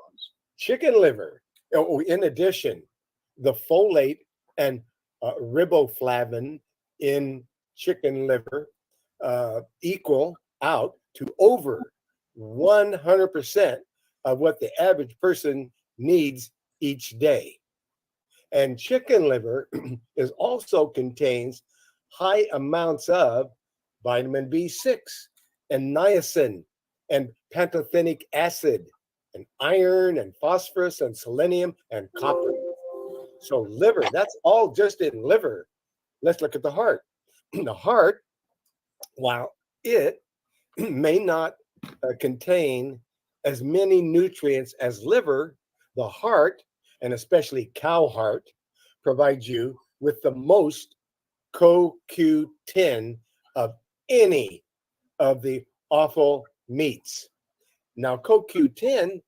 chicken liver. Oh, in addition, the folate and riboflavin in chicken liver equal out to over 100% of what the average person needs each day. And chicken liver is also contains high amounts of vitamin B6 and niacin and pantothenic acid and iron and phosphorus and selenium and copper. So liver, that's all just in liver. Let's look at the heart. The heart, while it may not contain as many nutrients as liver, the heart, and especially cow heart, provides you with the most CoQ10 of any of the awful meats. Now, CoQ10,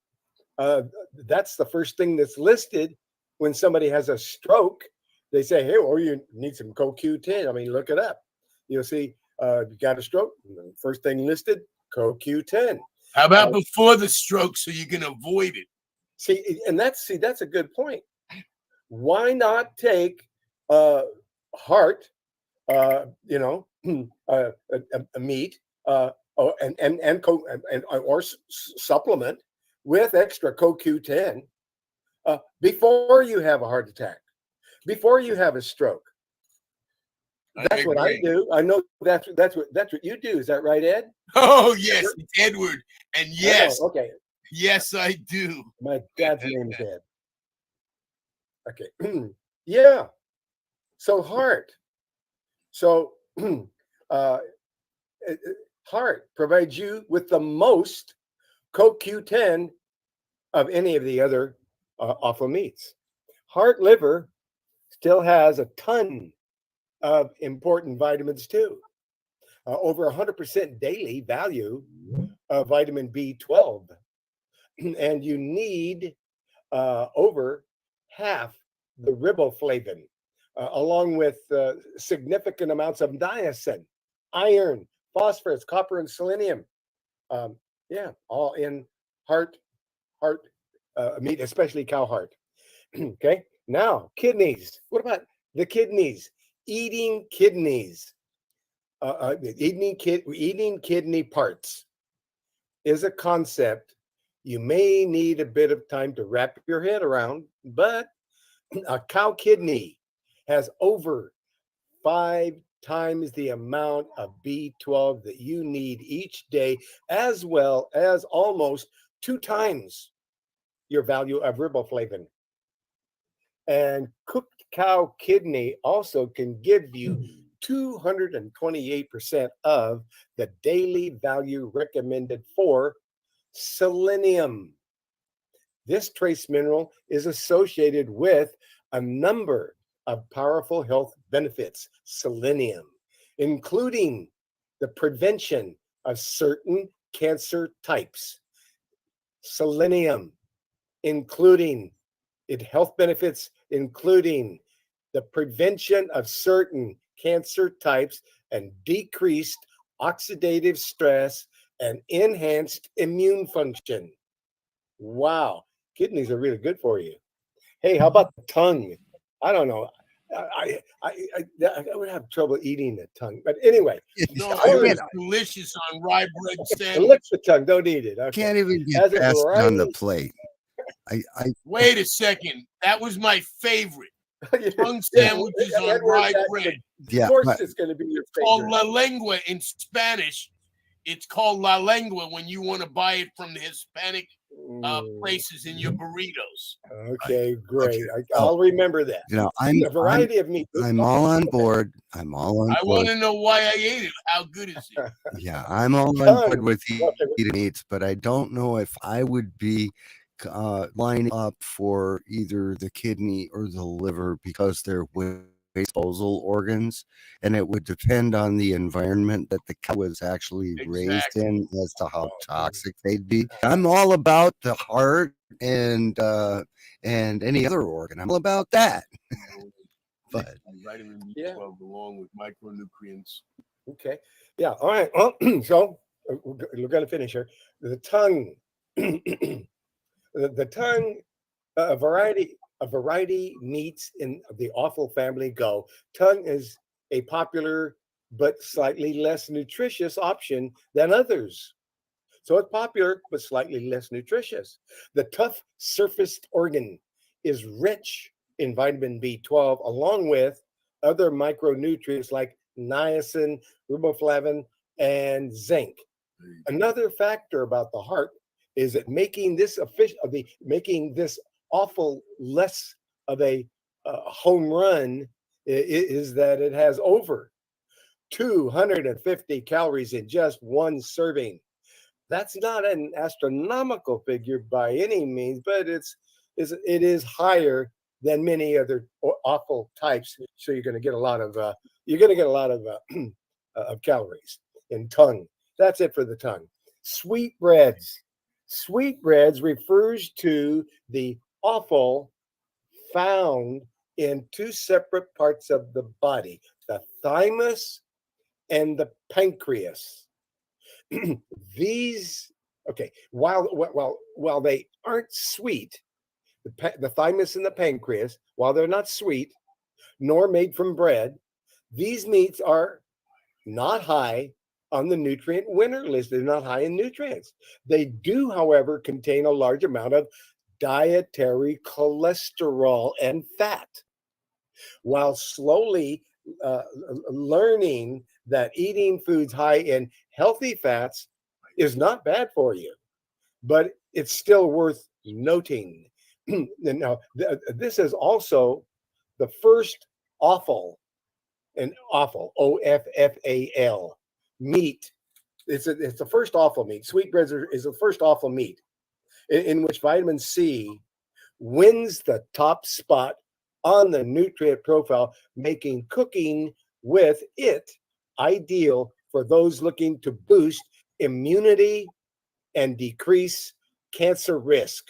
that's the first thing that's listed when somebody has a stroke. They say, hey, well, you need some CoQ10. I mean, look it up. You'll see, you got a stroke. First thing listed, CoQ10. How about before the stroke so you can avoid it? That's a good point. Why not take heart, a meat, or supplement with extra CoQ10 before you have a heart attack, before you have a stroke? That's what I do. I know that's what you do. Is that right, Ed? Oh yes, it's Edward, and yes, okay, yes, I do. My dad's name is Ed. Okay, yeah. So heart. So heart provides you with the most CoQ10 of any of the other awful meats. Heart liver still has a ton of important vitamins too. Over 100% daily value of vitamin B12. And you need over half the riboflavin, along with significant amounts of niacin, iron, phosphorus, copper, and selenium. All in heart meat, especially cow heart. Okay, now kidneys. What about the kidneys? Eating kidneys, eating kidney parts is a concept you may need a bit of time to wrap your head around, but a cow kidney has over 5 times the amount of B12 that you need each day, as well as almost 2 times your value of riboflavin. And cooked cow kidney also can give you 228% of the daily value recommended for selenium. This trace mineral is associated with a number of powerful health benefits. Selenium including the prevention of certain cancer types. Selenium, including health benefits, including the prevention of certain cancer types and decreased oxidative stress and enhanced immune function. Wow, kidneys are really good for you. Hey, how about the tongue? I don't know. I would have trouble eating the tongue, but anyway, No, I it can't, was delicious on rye bread lick sandwich. the tongue. Don't eat it. Okay. can't even get As a past it on the variety, plate. I Wait a second. That was my favorite. Tongue yeah, sandwiches on Edward, rye of bread. yeah, course, but it's going to be your Called favorite. la lengua in Spanish. It's called la lengua when you want to buy it from the Hispanic places in your burritos. Okay, great. okay. I'll remember that. You know, A variety of meat. I'm all on board. I'm all on I want board. to know why I ate it. How good is it? Yeah, I'm all on board Tongue. with Okay. eating meats, but I don't know if I would be lining up for either the kidney or the liver because they're waste disposal organs, and it would depend on the environment that the cow was actually raised Exactly. in as to how toxic they'd be. I'm all about the heart and any other organ. I'm all about that. But Vitamin B12 Yeah. along with micronutrients. Okay. Yeah. All right. Well, so we're going to finish here. The tongue. The tongue. A variety meats in the offal family go. Tongue is a popular but slightly less nutritious option than others. So it's popular but slightly less nutritious. The tough surfaced organ is rich in vitamin B12 along with other micronutrients like niacin, riboflavin, and zinc. Another factor about the heart is that making this awful less of a home run is that it has over 250 calories in just one serving. That's not an astronomical figure by any means, but it is higher than many other awful types. So you're going to get a lot of of calories in tongue. That's it for the tongue. Sweetbreads. Sweetbreads refers to the offal found in two separate parts of the body, the thymus and the pancreas. These, okay, while they aren't sweet, the thymus and the pancreas, while they're not sweet nor made from bread, these meats are not high on the nutrient winner list. They're not high in nutrients. They do, however, contain a large amount of dietary cholesterol and fat. While slowly learning that eating foods high in healthy fats is not bad for you, but it's still worth noting. Now, this is also the first offal, OFFAL meat. It's the first offal meat. Sweetbreads is the first offal meat in which vitamin C wins the top spot on the nutrient profile, making cooking with it ideal for those looking to boost immunity and decrease cancer risk.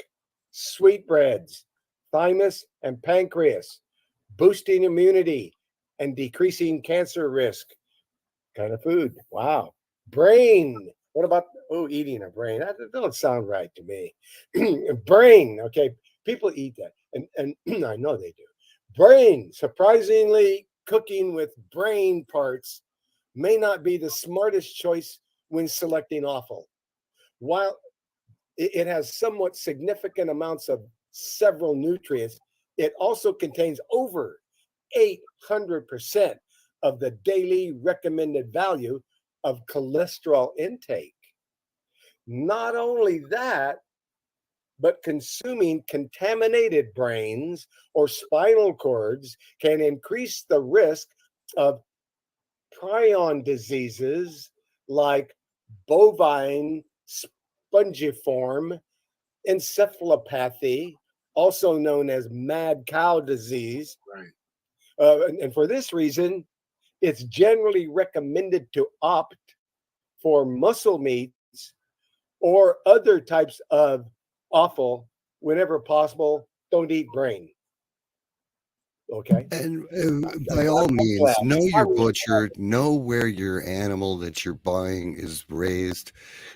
Sweetbreads, thymus, and pancreas, boosting immunity and decreasing cancer risk. Kind of food. Wow. Brain. What about eating a brain? That don't sound right to me. Brain. Okay, people eat that, and I know they do. Brain. Surprisingly, cooking with brain parts may not be the smartest choice when selecting offal. While it has somewhat significant amounts of several nutrients, it also contains over 800% of the daily recommended value of cholesterol intake. Not only that, but consuming contaminated brains or spinal cords can increase the risk of prion diseases like bovine spongiform encephalopathy, also known as mad cow disease. Right. And for this reason, it's generally recommended to opt for muscle meats or other types of offal whenever possible. Don't eat brain. Okay. And by all means, know your butcher, know where your animal that you're buying is raised,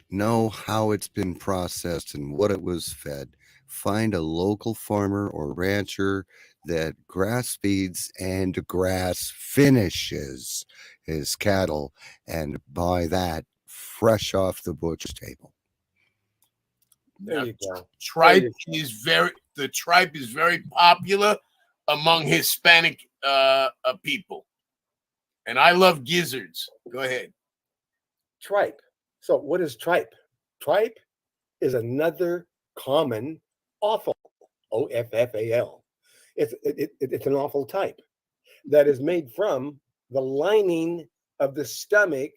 know how it's been processed and what it was fed. Find a local farmer or rancher that grass feeds and grass finishes his cattle and buy that fresh off the butcher's table. There you go. Tripe is very popular among Hispanic people, and I love gizzards. Go ahead. Tripe. So what is tripe? Tripe is another common offal. OFFAL. It's an offal type that is made from the lining of the stomach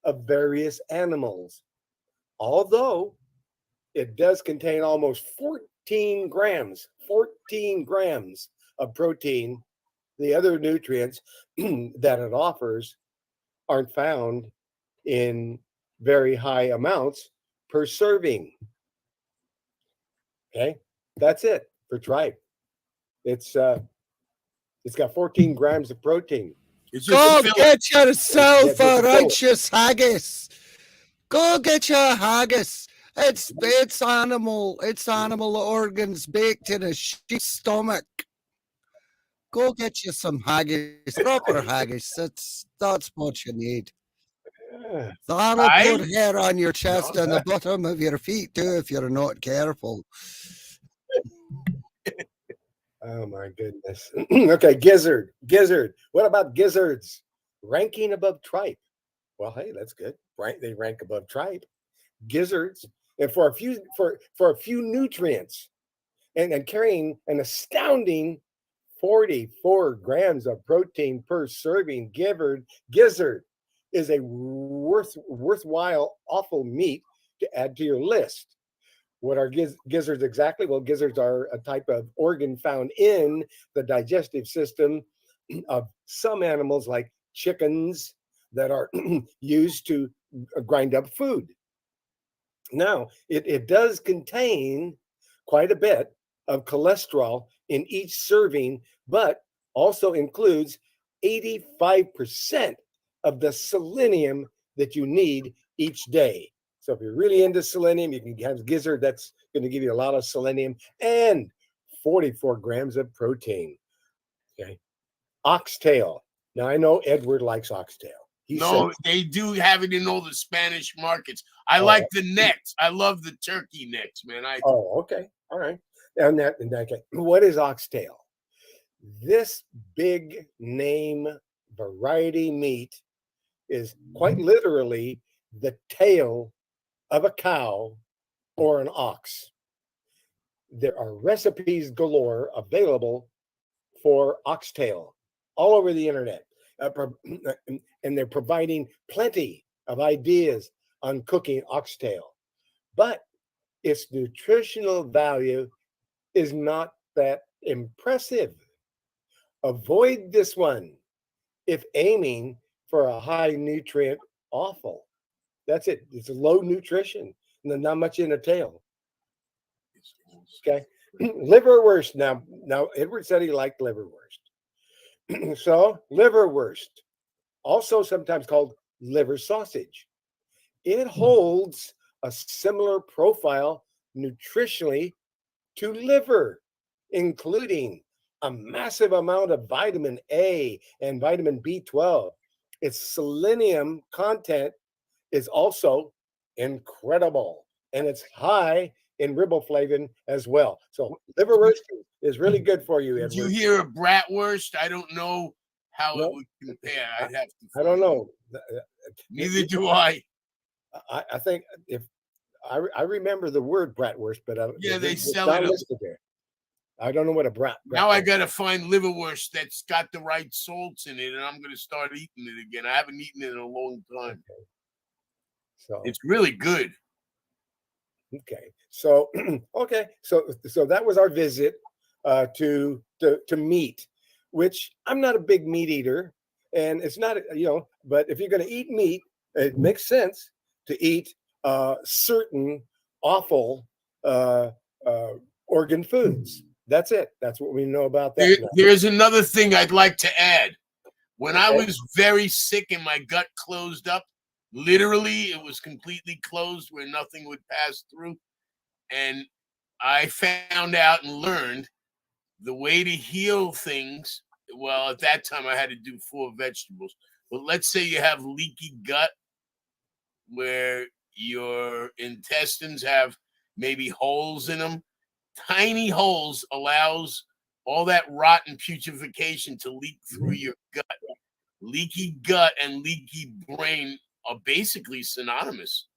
of various animals. Although it does contain almost 14 grams of protein, the other nutrients that it offers aren't found in very high amounts per serving. Okay, that's it for tripe. It's got 14 grams of protein. It's Go just get yourself Yeah, a righteous haggis. Go get your haggis. It's animal organs baked in a sheep's stomach. Go get you some haggis, proper haggis. That's what you need. That'll put hair on your chest and the bottom of your feet too if you're not careful. Oh my goodness. Okay, gizzard. What about gizzards? Ranking above tripe. Well, hey, that's good. Right? They rank above tripe. Gizzards, and for a few nutrients, and carrying an astounding 44 grams of protein per serving. Gizzard is a worthwhile offal meat to add to your list. What are gizzards exactly? Well, gizzards are a type of organ found in the digestive system of some animals, like chickens, that are used to grind up food. Now, it does contain quite a bit of cholesterol in each serving, but also includes 85% of the selenium that you need each day. So if you're really into selenium, you can have gizzard. That's going to give you a lot of selenium and 44 grams of protein. Okay. Oxtail. Now, I know Edward likes oxtail. They do have it in all the Spanish markets. I like the necks. I love the turkey necks, man. Okay. All right. And okay. What is oxtail? This big name variety meat is quite literally the tail of a cow or an ox. There are recipes galore available for oxtail all over the internet. And they're providing plenty of ideas on cooking oxtail. But its nutritional value is not that impressive. Avoid this one if aiming for a high nutrient offal. That's it. It's low nutrition and not much in a tail. Okay. Liverwurst. Now Edward said he liked liverwurst. So liverwurst, also sometimes called liver sausage. It holds a similar profile nutritionally to liver, including a massive amount of vitamin A and vitamin B12. Its selenium content is also incredible, and it's high in riboflavin as well. So liverwurst is really good for you, Edward. Did you hear of bratwurst? I don't know how it would compare. I'd have to. I don't know. Neither do I. I think if I remember the word bratwurst, but they sell it. There. I don't know what a brat. Now I gotta find liverwurst that's got the right salts in it, and I'm gonna start eating it again. I haven't eaten it in a long time. Okay. So it's really good. Okay. So So that was our visit to meat, which I'm not a big meat eater. And it's not, but if you're going to eat meat, it makes sense to eat certain awful organ foods. That's it. That's what we know about that. Here's another thing I'd like to add. When I Okay. was very sick and my gut closed up, literally it was completely closed where nothing would pass through. And I found out and learned the way to heal things. Well, at that time I had to do 4 vegetables. But let's say you have leaky gut where your intestines have maybe holes in them. Tiny holes allows all that rotten putrefaction to leak through your gut. Leaky gut and leaky brain are basically synonymous.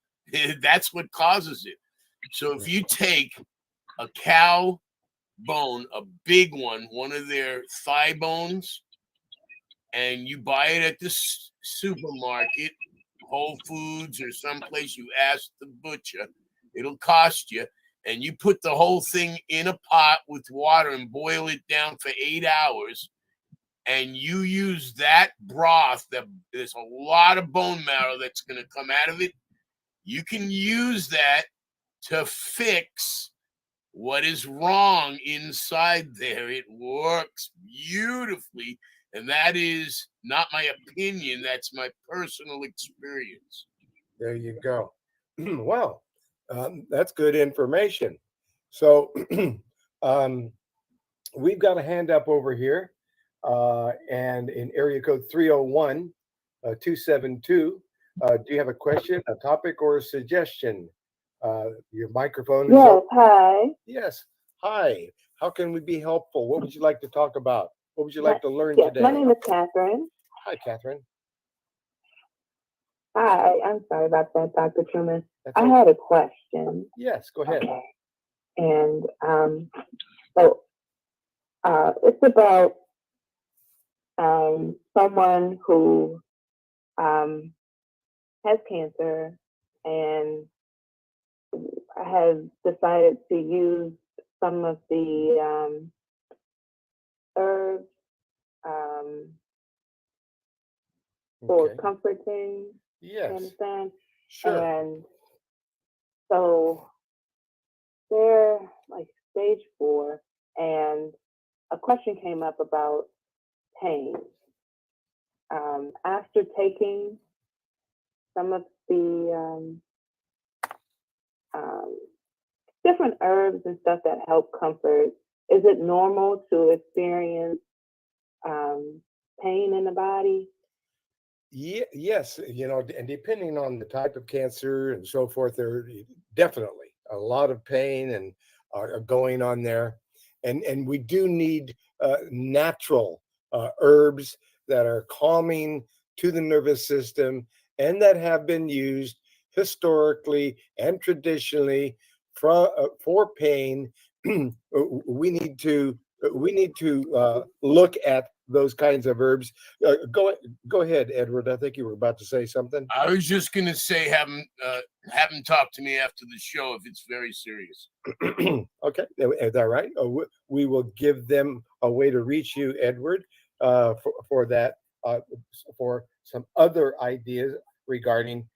That's what causes it. So if you take a cow bone, a big one of their thigh bones, and you buy it at the supermarket, Whole Foods or someplace, you ask the butcher, it'll cost you. And you put the whole thing in a pot with water and boil it down for 8 hours. And you use that broth, there's a lot of bone marrow that's going to come out of it. You can use that to fix what is wrong inside there. It works beautifully. And that is not my opinion. That's my personal experience. There you go. Well, that's good information. So we've got a hand up over here, and in area code 301 272. Do you have a question, a topic, or a suggestion? Your microphone is Yes, open. hi. Yes. Hi. How can we be helpful? What would you like to talk about? What would you like to learn Yes, today? my name is Catherine. Hi, Catherine. Hi, I'm sorry about that, Dr. Truman. That's I okay. had a question. Yes, go ahead. Okay. And it's about someone who has cancer and has decided to use some of the herbs for Okay. comforting. You Yes, understand? sure. And so they're like stage 4, and a question came up about pain. After taking some of the different herbs and stuff that help comfort, is it normal to experience pain in the body? Yes, and depending on the type of cancer and so forth, there definitely a lot of pain and are going on there, and we do need natural herbs that are calming to the nervous system and that have been used historically and traditionally for pain. we need to look at those kinds of herbs. Go ahead, Edward. I think you were about to say something. I was just going to say, have them talk to me after the show if it's very serious. Okay, is that right? We will give them a way to reach you, Edward, for that, for some other ideas regarding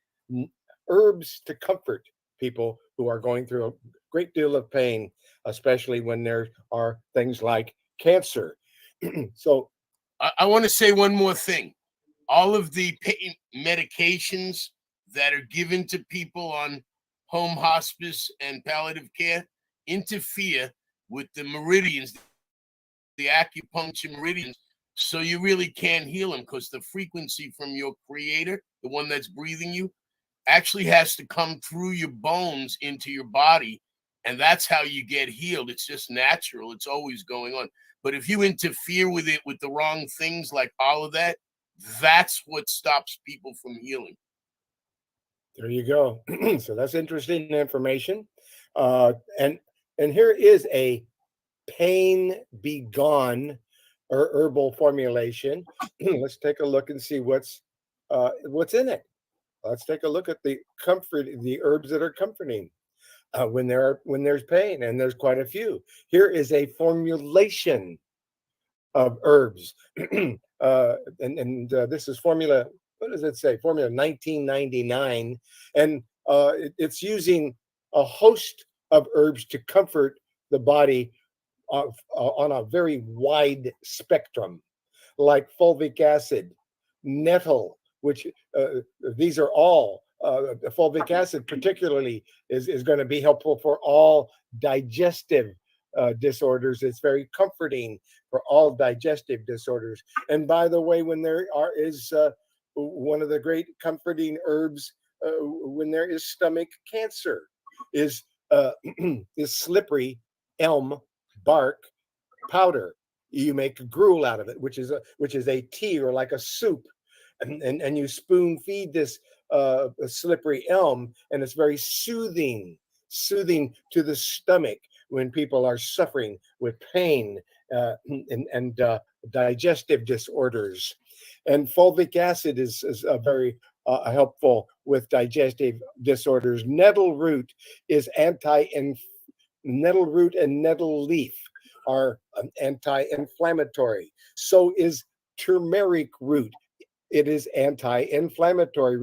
herbs to comfort people who are going through a great deal of pain, especially when there are things like cancer. So I want to say one more thing. All of the pain medications that are given to people on home hospice and palliative care interfere with the meridians, the acupuncture meridians, so you really can't heal them because the frequency from your creator, the one that's breathing you, actually has to come through your bones into your body, and that's how you get healed. It's just natural. It's always going on. But if you interfere with it with the wrong things like all of that, that's what stops people from healing. there you go. So that's interesting information. And here is a pain be gone or herbal formulation. Let's take a look and see what's in it. Let's take a look at the herbs that are comforting when there's pain, and there's quite a few. Here is a formulation of herbs this is formula. What does it say? Formula 1999, and it's using a host of herbs to comfort the body on a very wide spectrum, like fulvic acid, nettle, which these are all fulvic acid particularly is going to be helpful for all digestive disorders. It's very comforting for all digestive disorders. And by the way, when there is one of the great comforting herbs when there is stomach cancer is is slippery elm bark powder. You make a gruel out of it, which is a tea or like a soup, and you spoon feed this slippery elm, and it's very soothing to the stomach when people are suffering with pain and digestive disorders. And fulvic acid is very helpful with digestive disorders. Nettle root is nettle root and nettle leaf are anti-inflammatory. So is turmeric root. It is anti-inflammatory,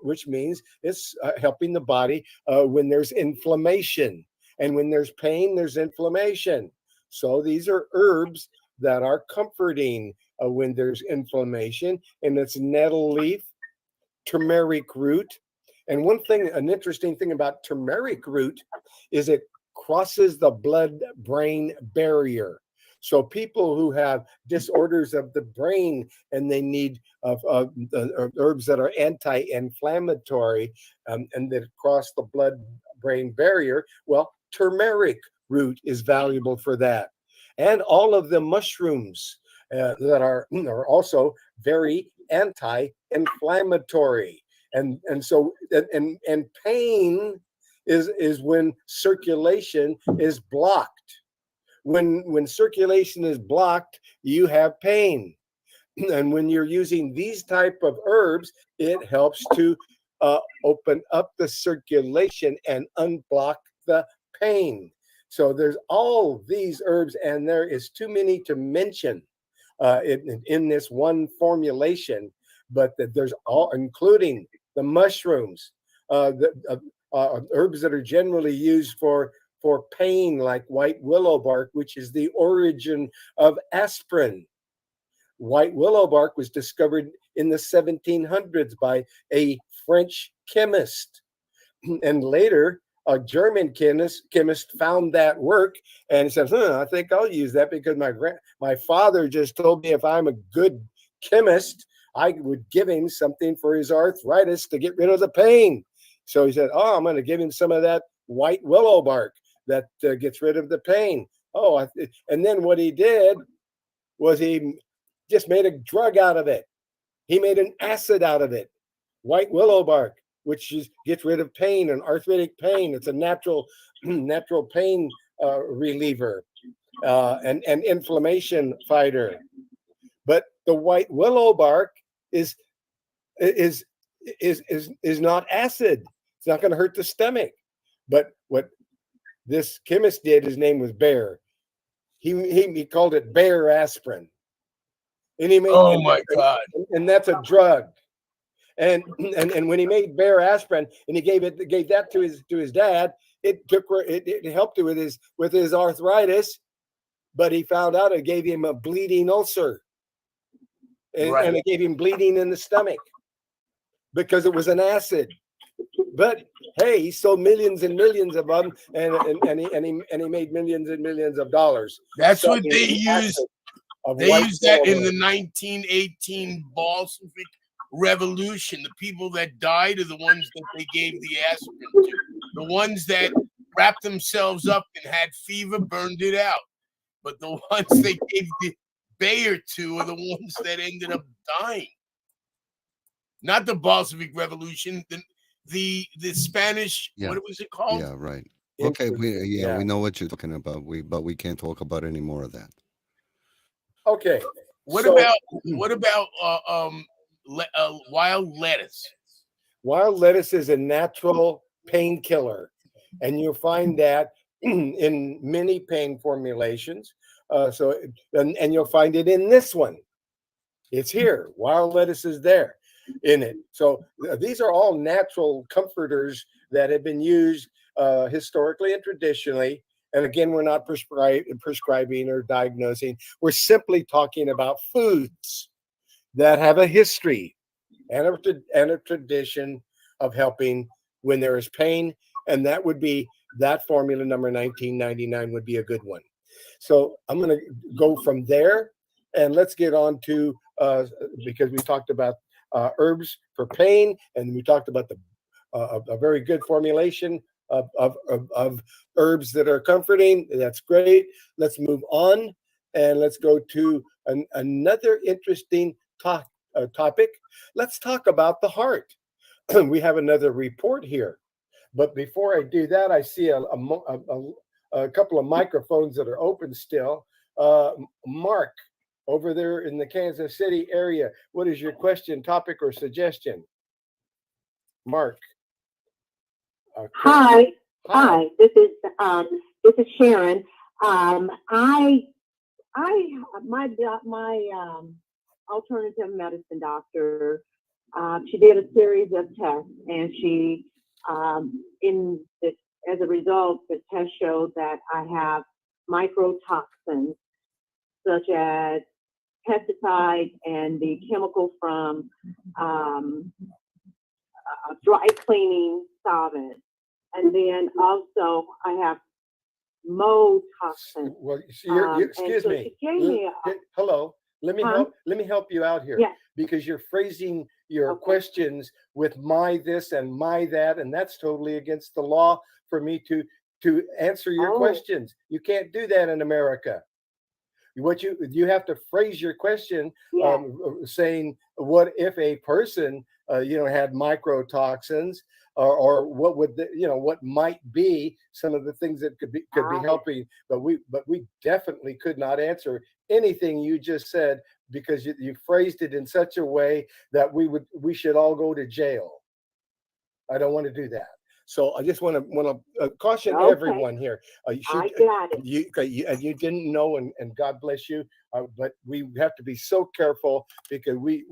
which means it's helping the body when there's inflammation. And when there's pain, there's inflammation. So these are herbs that are comforting when there's inflammation. And it's nettle leaf, turmeric root. And an interesting thing about turmeric root is it crosses the blood-brain barrier. So people who have disorders of the brain and they need herbs that are anti-inflammatory and that cross the blood-brain barrier, well, turmeric root is valuable for that. And all of the mushrooms that are also very anti-inflammatory. And pain is when circulation is blocked. When circulation is blocked, you have pain. And when you're using these type of herbs, it helps to open up the circulation and unblock the pain. So there's all these herbs, and there is too many to mention in this one formulation. But there's all, including the mushrooms, herbs that are generally used for pain, like white willow bark, which is the origin of aspirin. White willow bark was discovered in the 1700s by a French chemist. And later, a German chemist found that work and said, I think I'll use that because my father just told me if I'm a good chemist, I would give him something for his arthritis to get rid of the pain. So he said, I'm going to give him some of that white willow bark that gets rid of the pain. And then what he did was he just made a drug out of it. He made an acid out of it, white willow bark, which gets rid of pain and arthritic pain. It's a natural pain reliever and inflammation fighter. But the white willow bark is not acid. It's not going to hurt the stomach. But what this chemist did, his name was Bayer. He called it Bayer aspirin, and he made. Oh my God! And that's a drug. And when he made Bayer aspirin and he gave that to his dad, it helped with his arthritis, but he found out it gave him a bleeding ulcer, and it gave him bleeding in the stomach because it was an acid. But hey, he sold millions and millions of them, and he made millions and millions of dollars. That's what they used. They used that in the 1918 Bolshevik Revolution. The people that died are the ones that they gave the aspirin to. The ones that wrapped themselves up and had fever burned it out. But the ones they gave the Bayer to are the ones that ended up dying. Not the Bolshevik Revolution. The Spanish, what was it called? Yeah, right. Okay, we know what you're talking about. But we can't talk about any more of that. Okay. What about wild lettuce? Wild lettuce is a natural painkiller, and you'll find that in many pain formulations. And you'll find it in this one. It's here. Wild lettuce is there in it. So these are all natural comforters that have been used historically and traditionally. And again, we're not prescribing or diagnosing. We're simply talking about foods that have a history and a tradition of helping when there is pain. And that would be that formula number 1999 would be a good one. So I'm going to go from there, and let's get on to because we talked about herbs for pain, and we talked about the a very good formulation of herbs that are comforting. That's great. Let's move on, and let's go to another interesting topic. Let's talk about the heart. We have another report here. But before I do that, I see a couple of microphones that are open still. Mark, over there in the Kansas City area, what is your question, topic, or suggestion? Mark. Hi. This is Sharon. My alternative medicine doctor. She did a series of tests, and she as a result, the test showed that I have microtoxins such as pesticides and the chemical from dry cleaning solvent. And then also I have mold toxins. Well, excuse me. Hello. Let me help you out here. Yes. Because you're phrasing your questions with my this and my that, and that's totally against the law for me to answer your questions. You can't do that in America. What you have to phrase your question saying, what if a person had microtoxins, or what would what might be some of the things that could be helping, but we definitely could not answer anything you just said, because you phrased it in such a way that we should all go to jail. I don't want to do that. So I just want to caution everyone here. I got it. You didn't know, and God bless you. But we have to be so careful, because we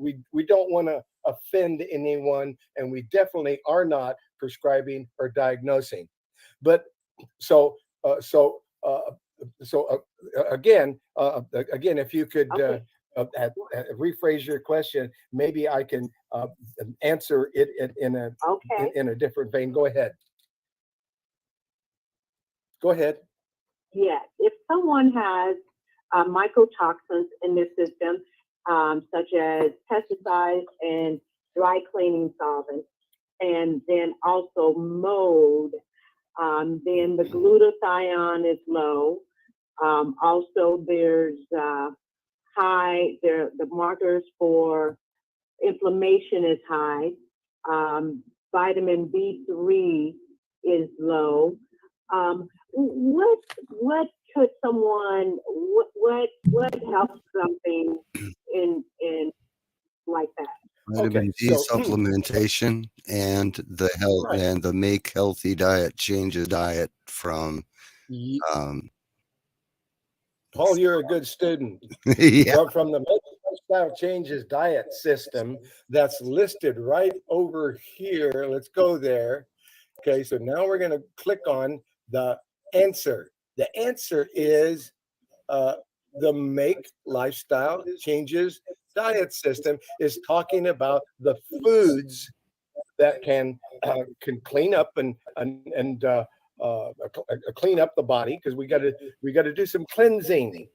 don't want to offend anyone, and we definitely are not prescribing or diagnosing. But again, if you could rephrase your question, maybe I can answer it in a different vein. Go ahead. Yes, if someone has mycotoxins in their system, such as pesticides and dry cleaning solvents, and then also mold, then the glutathione is low. Also, there's the markers for inflammation is high. Vitamin B3 is low. What could someone, what helps something in like that? Vitamin D supplementation and the health and the Make Healthy diet changes diet from Paul, you're a good student. From the Lifestyle Changes diet system that's listed right over here. Let's go there. Okay, so now we're going to click on the answer. The answer is the Make Lifestyle Changes diet system is talking about the foods that can clean up and clean up the body, because we got to do some cleansing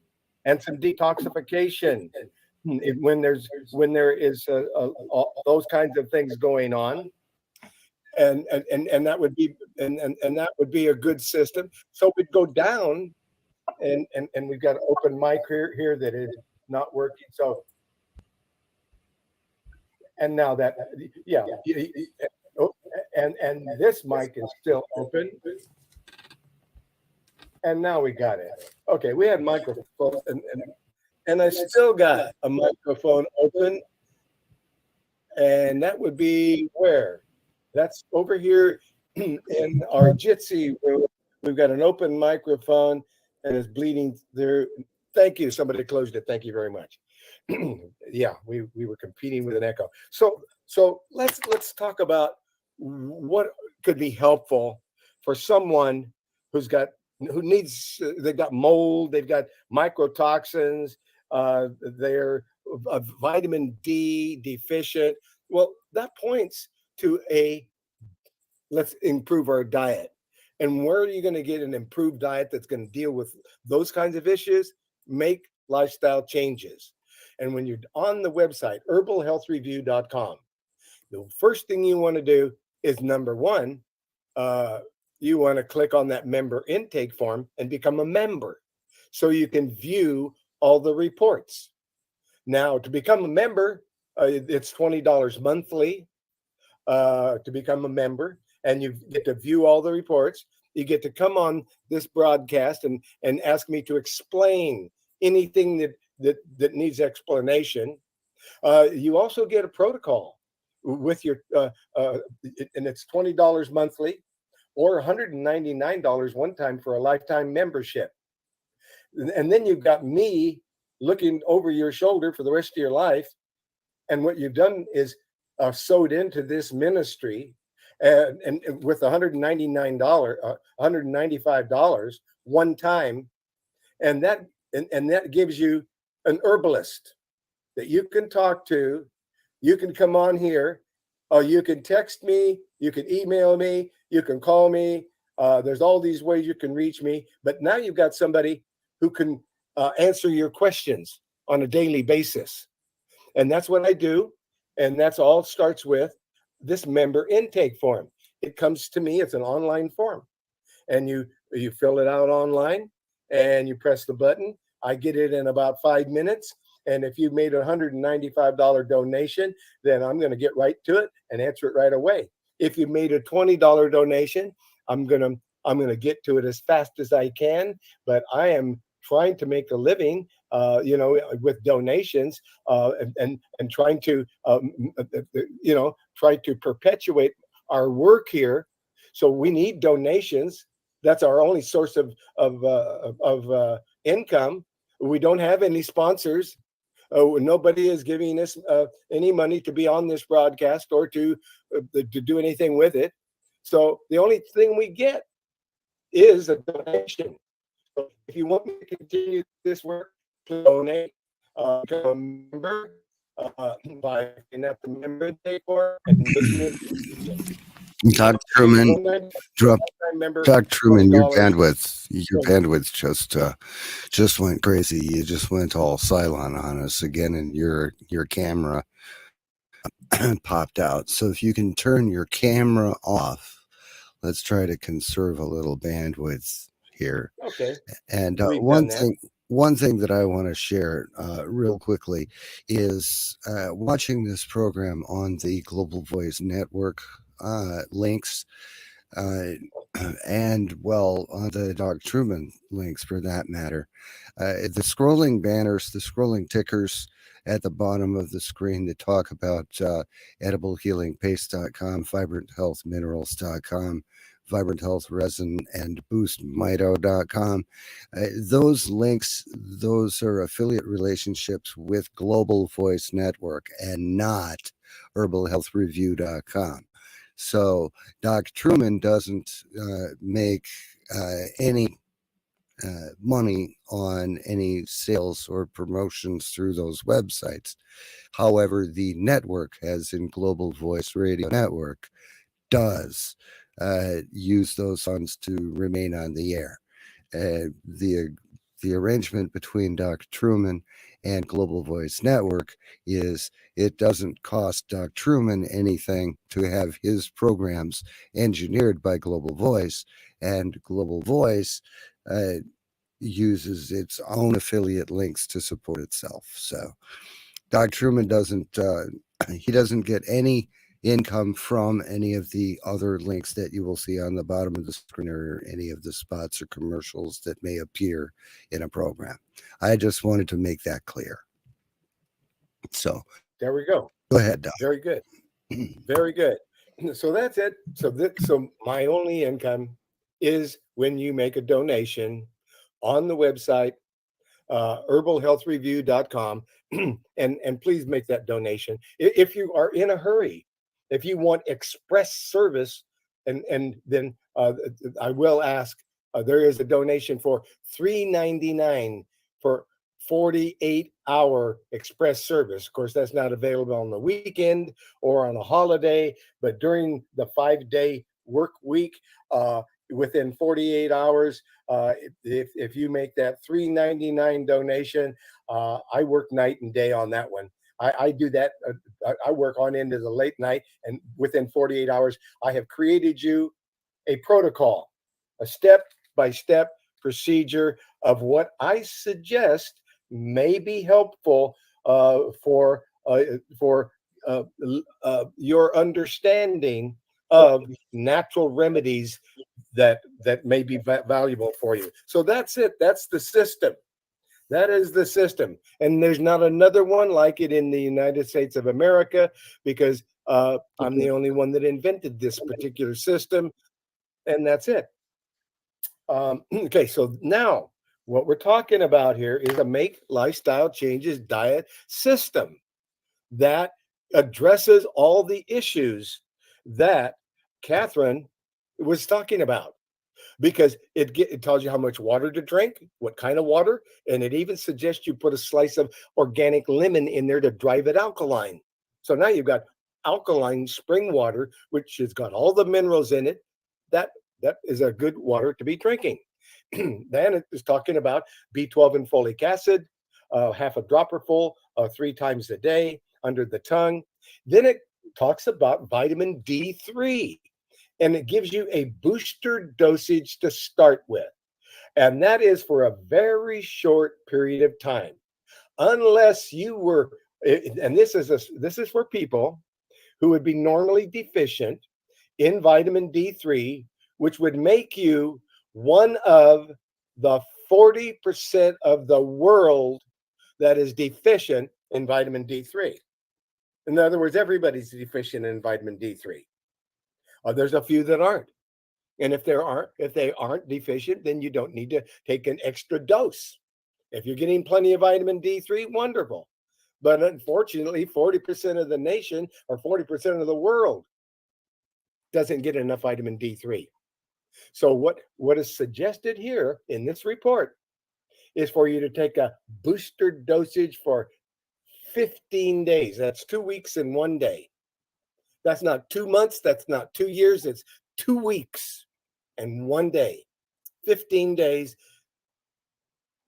and some detoxification when there is those kinds of things going on. And that would be that would be a good system. So we'd go down, and we've got an open mic here that is not working. So, and now that and this mic is still open, and now we got it. Okay, we had microphones, and I still got a microphone open, and that would be where. That's over here in our Jitsi. We've got an open microphone, and it's bleeding there. Thank you. Somebody closed it. Thank you very much. yeah, we were competing with an echo. So let's talk about what could be helpful for someone who needs they've got mold, they've got microtoxins, they're vitamin D deficient. Well, that points to let's improve our diet. And where are you going to get an improved diet that's going to deal with those kinds of issues? Make lifestyle changes. And when you're on the website, herbalhealthreview.com, the first thing you want to do is number one, you want to click on that member intake form and become a member so you can view all the reports. Now, to become a member, it's $20 monthly to become a member, and you get to view all the reports. You get to come on this broadcast and ask me to explain anything that needs explanation. You also get a protocol with your, and it's $20 monthly or $199 one time for a lifetime membership. And then you've got me looking over your shoulder for the rest of your life. And what you've done is sewed into this ministry and with $199, $195 one time. And that gives you an herbalist that you can talk to. You can come on here. You can text me. You can email me. You can call me. There's all these ways you can reach me. But now you've got somebody who can answer your questions on a daily basis. And that's what I do. And that's all it starts with this member intake form. It comes to me. It's an online form. And you fill it out online and you press the button. I get it in about 5 minutes. And if you made a $195 donation, then I'm going to get right to it and answer it right away. If you made a $20 donation, I'm going to get to it as fast as I can. But I am trying to make a living, with donations and trying to, try to perpetuate our work here. So we need donations. That's our only source of income. We don't have any sponsors. Nobody is giving us any money to be on this broadcast or to do anything with it. So the only thing we get is a donation. So if you want me to continue this work, please donate. Become a member by looking at the member day for and listening. Dr. Truman, Dr. Truman, your $20. bandwidth just went crazy. You just went all silent on us again, and your camera popped out. So if you can turn your camera off, let's try to conserve a little bandwidth here. Okay. And We've one done that. one thing that I want to share real quickly is watching this program on the Global Voice Network links and on the Dr. Truman links for that matter. The scrolling banners, the scrolling tickers at the bottom of the screen that talk about ediblehealingpaste.com, vibranthealthminerals.com, Vibrant Health Resin, and boostmito.com. Those links, those are affiliate relationships with Global Voice Network and not herbalhealthreview.com. So Dr. Truman doesn't make any money on any sales or promotions through those websites. However, the network, as in Global Voice Radio Network, does use those funds to remain on the air. The arrangement between Dr. Truman and Global Voice Network is it doesn't cost Dr. Truman anything to have his programs engineered by Global Voice, and Global Voice uses its own affiliate links to support itself. So Dr. Truman doesn't get any income from any of the other links that you will see on the bottom of the screen or any of the spots or commercials that may appear in a program. I just wanted to make that clear. So there we go. Go ahead, Doc. Very good. Very good. So that's it. So my only income is when you make a donation on the website, herbalhealthreview.com, and please make that donation. If you are in a hurry, if you want express service, and then I will ask, there is a donation for $3.99 for 48-hour express service. Of course, that's not available on the weekend or on a holiday, but during the 5-day work week, within 48 hours, if you make that $3.99 donation, I work night and day on that one. I do that. I work on into the late night, and within 48 hours, I have created you a protocol, a step-by-step procedure of what I suggest may be helpful for your understanding of natural remedies that may be valuable for you. So that's it. That's the system. That is the system. And there's not another one like it in the United States of America, because I'm the only one that invented this particular system, and that's it. Okay, so now what we're talking about here is a make lifestyle changes diet system that addresses all the issues that Catherine was talking about, because it tells you how much water to drink, what kind of water, and it even suggests you put a slice of organic lemon in there to drive it alkaline. So now you've got alkaline spring water, which has got all the minerals in it. That is a good water to be drinking. Then it is talking about B12 and folic acid, half a dropper full 3 times a day under the tongue. Then it talks about vitamin D3. And it gives you a booster dosage to start with. And that is for a very short period of time. Unless you were, and this is for people who would be normally deficient in vitamin D3, which would make you one of the 40% of the world that is deficient in vitamin D3. In other words, everybody's deficient in vitamin D3. There's a few that aren't. And if they aren't deficient, then you don't need to take an extra dose. If you're getting plenty of vitamin D3, wonderful. But unfortunately, 40% of the nation or 40% of the world doesn't get enough vitamin D3. So what is suggested here in this report is for you to take a booster dosage for 15 days. That's 2 weeks and 1 day. That's not 2 months. That's not 2 years. It's 2 weeks and 1 day. 15 days.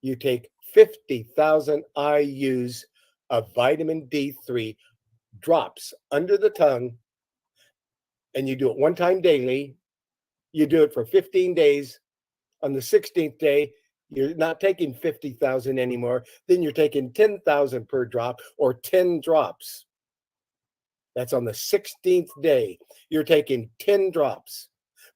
You take 50,000 IUs of vitamin D3 drops under the tongue, and you do it 1 time daily. You do it for 15 days. On the 16th day, you're not taking 50,000 anymore. Then you're taking 10,000 per drop, or 10 drops. That's on the 16th day. You're taking 10 drops.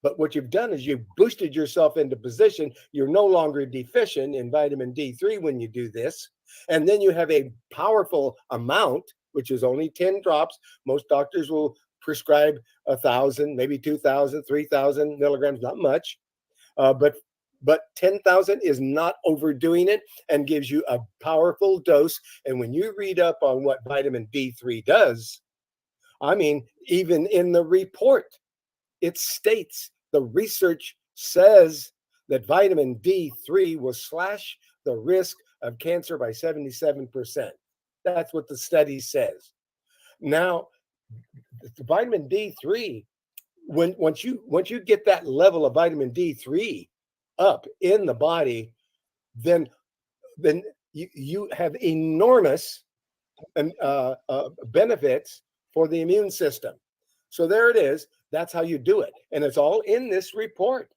But what you've done is you've boosted yourself into position. You're no longer deficient in vitamin D3 when you do this. And then you have a powerful amount, which is only 10 drops. Most doctors will prescribe 1,000, maybe 2,000, 3,000 milligrams, not much. But 10,000 is not overdoing it and gives you a powerful dose. And when you read up on what vitamin D3 does, I mean, even in the report, it states, the research says that vitamin D3 will slash the risk of cancer by 77%. That's what the study says. Now, the vitamin D3, once you get that level of vitamin D3 up in the body, then you have enormous benefits for the immune system. So there it is. That's how you do it. And it's all in this report.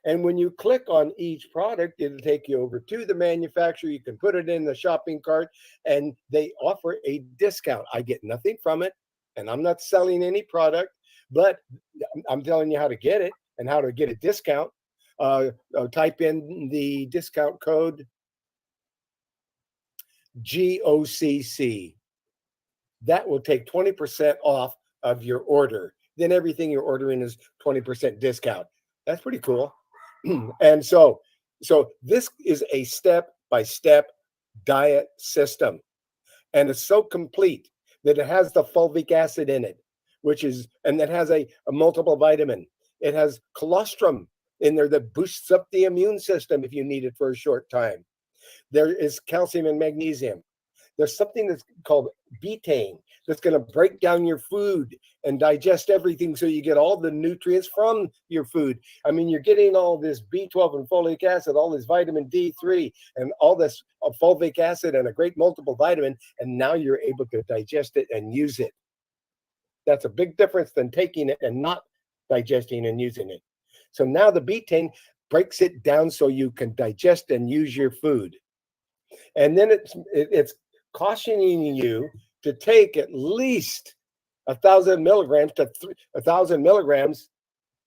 And when you click on each product, it'll take you over to the manufacturer. You can put it in the shopping cart, and they offer a discount. I get nothing from it, and I'm not selling any product, but I'm telling you how to get it and how to get a discount. Type in the discount code GOCC. That will take 20% off of your order. Then everything you're ordering is 20% discount. That's pretty cool. And so this is a step-by-step diet system. And it's so complete that it has the fulvic acid in it, and it has a multiple vitamin. It has colostrum in there that boosts up the immune system if you need it for a short time. There is calcium and magnesium. There's something that's called betaine that's going to break down your food and digest everything so you get all the nutrients from your food. I mean, you're getting all this B12 and folic acid, all this vitamin D3 and all this fulvic acid and a great multiple vitamin, and now you're able to digest it and use it. That's a big difference than taking it and not digesting and using it. So now the betaine breaks it down so you can digest and use your food. And then it's cautioning you to take at least 1,000 milligrams to 1,000 milligrams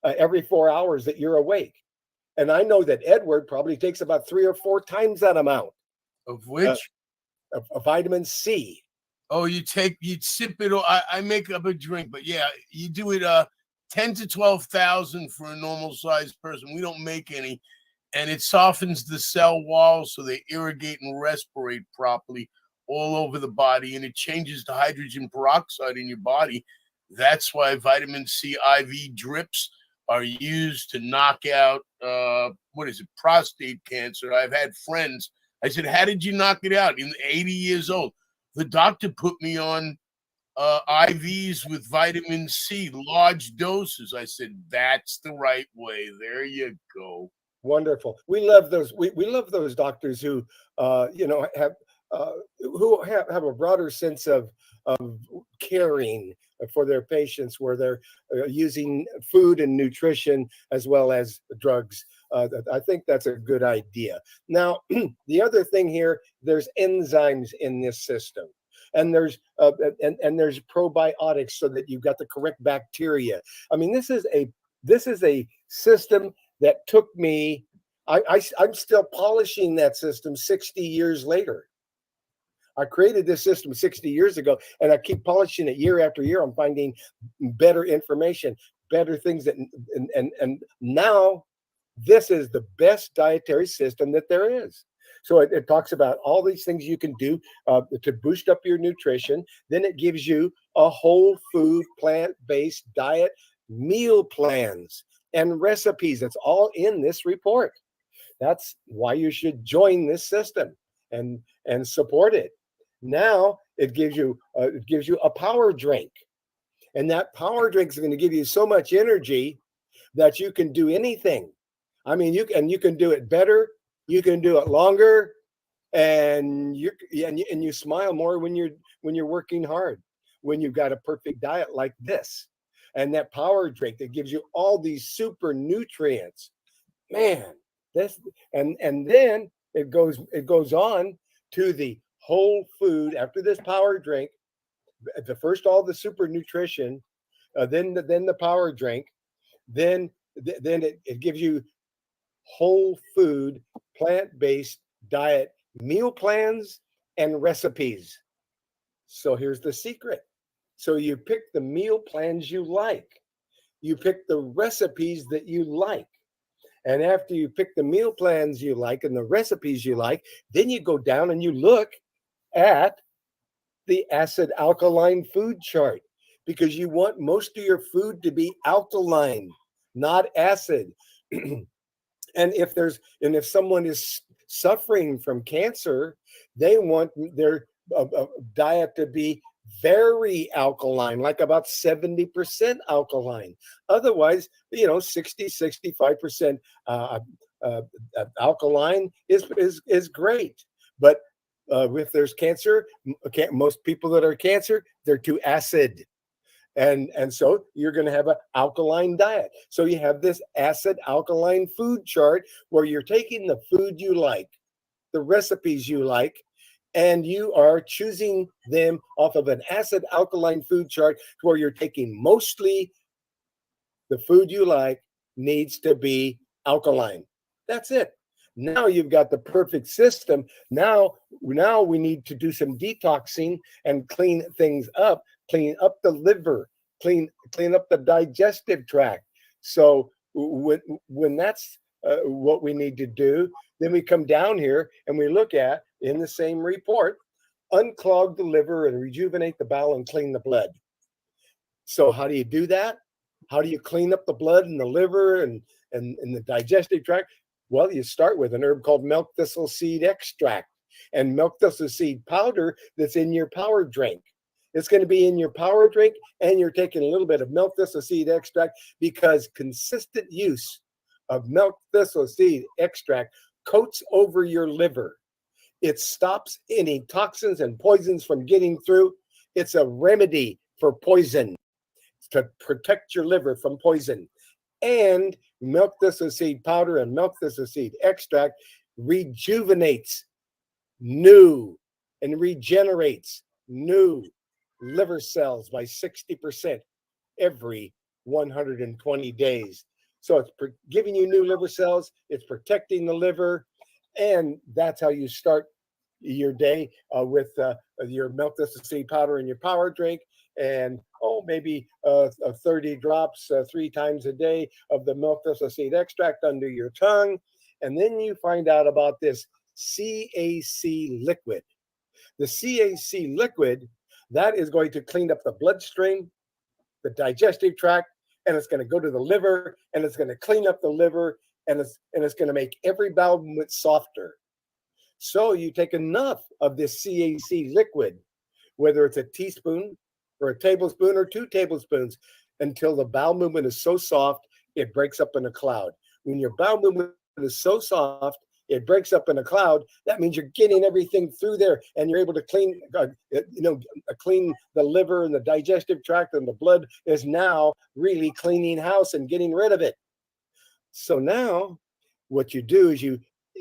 every 4 hours that you're awake. And I know that Edward probably takes about 3 or 4 times that amount. Of which? Of vitamin C. Oh, you sip it. I make up a drink, but yeah, you do it 10 to 12,000 for a normal sized person. We don't make any. And it softens the cell walls so they irrigate and respirate properly all over the body. And it changes the hydrogen peroxide in your body. That's why vitamin C IV drips are used to knock out, prostate cancer. I've had friends. I said, how did you knock it out? In 80 years old. The doctor put me on IVs with vitamin C, large doses. I said, that's the right way. There you go. Wonderful. We love those. We love those doctors who, have a broader sense of caring for their patients, where they're using food and nutrition as well as drugs. I think that's a good idea. Now, the other thing here, there's enzymes in this system. And there's probiotics so that you've got the correct bacteria. I mean, this is a system that took me. I'm still polishing that system 60 years later. I created this system 60 years ago, and I keep polishing it year after year. I'm finding better information, better things and now this is the best dietary system that there is. So it talks about all these things you can do to boost up your nutrition. Then it gives you a whole food, plant-based diet, meal plans, and recipes. It's all in this report. That's why you should join this system and support it. Now it gives you a power drink, and that power drink is going to give you so much energy that you can do anything. I mean, you can do it better. You can do it longer, and you smile more when you're working hard, when you've got a perfect diet like this. And that power drink that gives you all these super nutrients, man. And then it goes on to the whole food after this power drink. The first, all the super nutrition, then the power drink, then it gives you whole food, plant-based diet meal plans and recipes. So here's the secret. So you pick the meal plans you like. You pick the recipes that you like. And after you pick the meal plans you like and the recipes you like, then you go down and you look at the acid alkaline food chart, because you want most of your food to be alkaline, not acid. And if someone is suffering from cancer, they want their diet to be very alkaline, like about 70% alkaline. Otherwise, 60-65% alkaline is great. But if there's cancer, most people that are cancer, they're too acid. And so you're going to have an alkaline diet. So you have this acid alkaline food chart where you're taking the food you like, the recipes you like, and you are choosing them off of an acid alkaline food chart where you're taking mostly the food you like needs to be alkaline. That's it. Now you've got the perfect system. Now we need to do some detoxing and clean things up, clean up the liver, clean up the digestive tract. So when that's what we need to do, then we come down here and we look at, in the same report, unclog the liver and rejuvenate the bowel and clean the blood. So how do you do that? How do you clean up the blood and the liver and the digestive tract? Well, you start with an herb called milk thistle seed extract and milk thistle seed powder that's in your power drink. It's going to be in your power drink, and you're taking a little bit of milk thistle seed extract, because consistent use of milk thistle seed extract coats over your liver. It stops any toxins and poisons from getting through. It's a remedy for poison, to protect your liver from poison. And milk thistle seed powder and milk thistle seed extract rejuvenates new and regenerates new liver cells by 60% every 120 days. So it's giving you new liver cells, it's protecting the liver, and that's how you start your day with your milk thistle seed powder in your power drink, and maybe 30 drops 3 times a day of the milk thistle seed extract under your tongue. And then you find out about this CAC liquid. The CAC liquid, that is going to clean up the bloodstream, the digestive tract, and it's going to go to the liver, and it's going to clean up the liver, and it's going to make every bowel movement softer. So you take enough of this CAC liquid, whether it's a teaspoon or a tablespoon or 2 tablespoons, until the bowel movement is so soft it breaks up in a cloud. When your bowel movement is so soft it breaks up in a cloud, that means you're getting everything through there, and you're able to clean the liver and the digestive tract, and the blood is now really cleaning house and getting rid of it. So now what you do is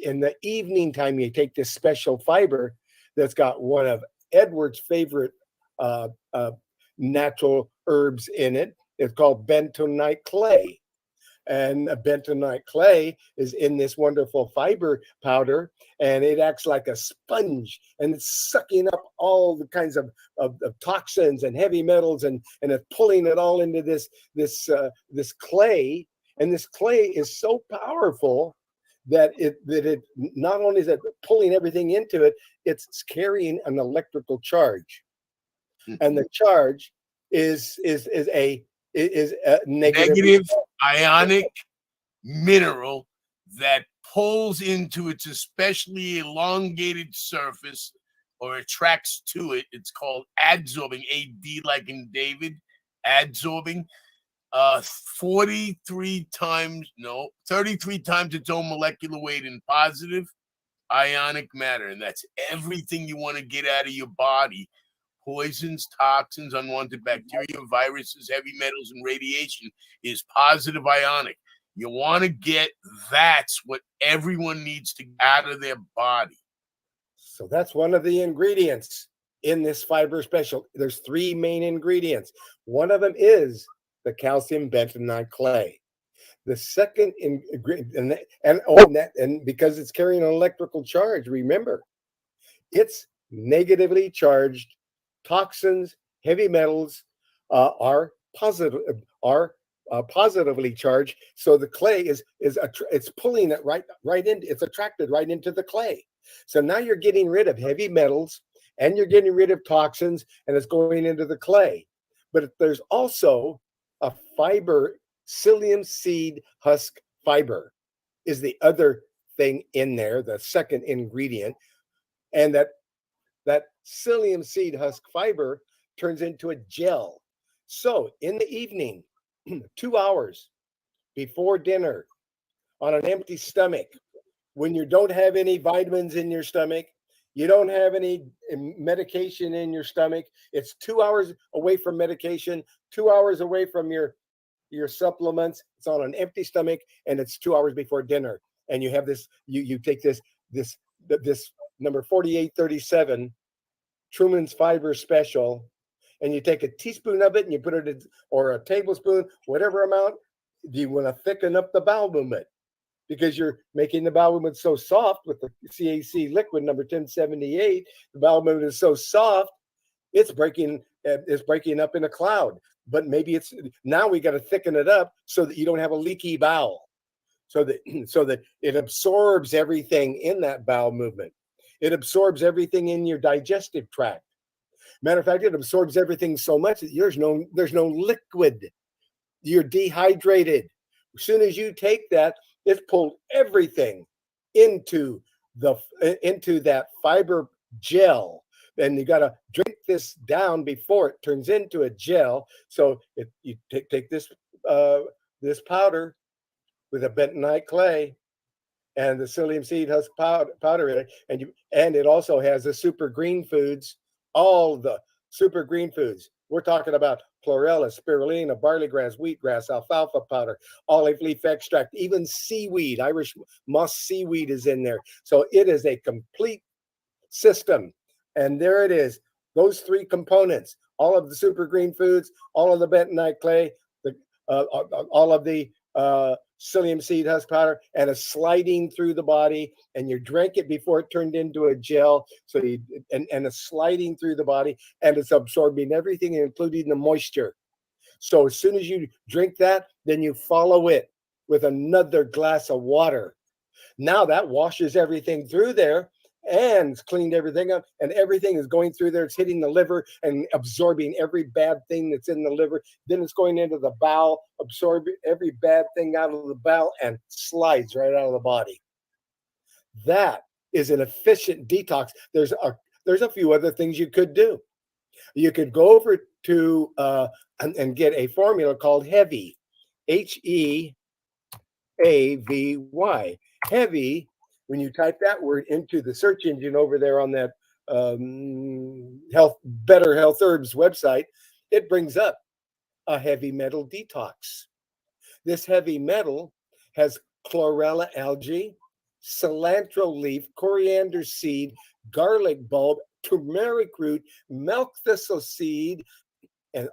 in the evening time, you take this special fiber that's got one of Edward's favorite natural herbs in it. It's called bentonite clay. And bentonite clay is in this wonderful fiber powder, and it acts like a sponge, and it's sucking up all the kinds of toxins and heavy metals, and it's pulling it all into this clay. And this clay is so powerful that it not only is it pulling everything into it, it's carrying an electrical charge, and the charge is a negative ionic mineral that pulls into its especially elongated surface, or attracts to it. It's called adsorbing, AD like in David, adsorbing. 33 times its own molecular weight in positive ionic matter. And that's everything you want to get out of your body. Poisons, toxins, unwanted bacteria, viruses, heavy metals, and radiation is positive ionic. You want to get, that's what everyone needs to get out of their body. So that's one of the ingredients in this fiber special. There's 3 main ingredients. One of them is the calcium bentonite clay. The second ingredient, and because it's carrying an electrical charge, remember, it's negatively charged. Toxins, heavy metals are positively charged. So the clay it's pulling it right in. It's attracted right into the clay. So now you're getting rid of heavy metals, and you're getting rid of toxins, and it's going into the clay. But there's also a fiber, psyllium seed husk fiber is the other thing in there, the second ingredient, and that psyllium seed husk fiber turns into a gel. So in the evening, 2 hours before dinner, on an empty stomach, when you don't have any vitamins in your stomach, you don't have any medication in your stomach, it's 2 hours away from medication, 2 hours away from your supplements, it's on an empty stomach, and it's 2 hours before dinner. And you have this, you take this number 4837 Truman's Fiber Special, and you take a teaspoon of it and you put it in, or a tablespoon, whatever amount. You want to thicken up the bowel movement, because you're making the bowel movement so soft with the CAC liquid number 1078. The bowel movement is so soft, it's breaking up in a cloud. But maybe now we got to thicken it up so that you don't have a leaky bowel, so that it absorbs everything in that bowel movement. It absorbs everything in your digestive tract. Matter of fact, it absorbs everything so much that there's no liquid. You're dehydrated. As soon as you take that, it's pulled everything into that fiber gel. And you got to drink this down before it turns into a gel. So you take this powder with a bentonite clay and the psyllium seed husk powder in it, and it also has the super green foods, all the super green foods. We're talking about chlorella, spirulina, barley grass, wheatgrass, alfalfa powder, olive leaf extract, even seaweed, Irish moss seaweed is in there. So it is a complete system. And there it is, those three components, all of the super green foods, all of the bentonite clay, all of the psyllium seed husk powder, and a sliding through the body, and you drank it before it turned into a gel. So and a sliding through the body, and it's absorbing everything, including the moisture. So as soon as you drink that, then you follow it with another glass of water. Now that washes everything through there and it's cleaned everything up, and everything is going through there. It's hitting the liver and absorbing every bad thing that's in the liver. Then it's going into the bowel, absorbing every bad thing out of the bowel, and slides right out of the body. That is an efficient detox. There's a few other things you could do. You could go over to and get a formula called Heavy, HEAVY. Heavy. When you type that word into the search engine over there on that Better Health Herbs website, it brings up a heavy metal detox. This heavy metal has chlorella algae, cilantro leaf, coriander seed, garlic bulb, turmeric root, milk thistle seed, and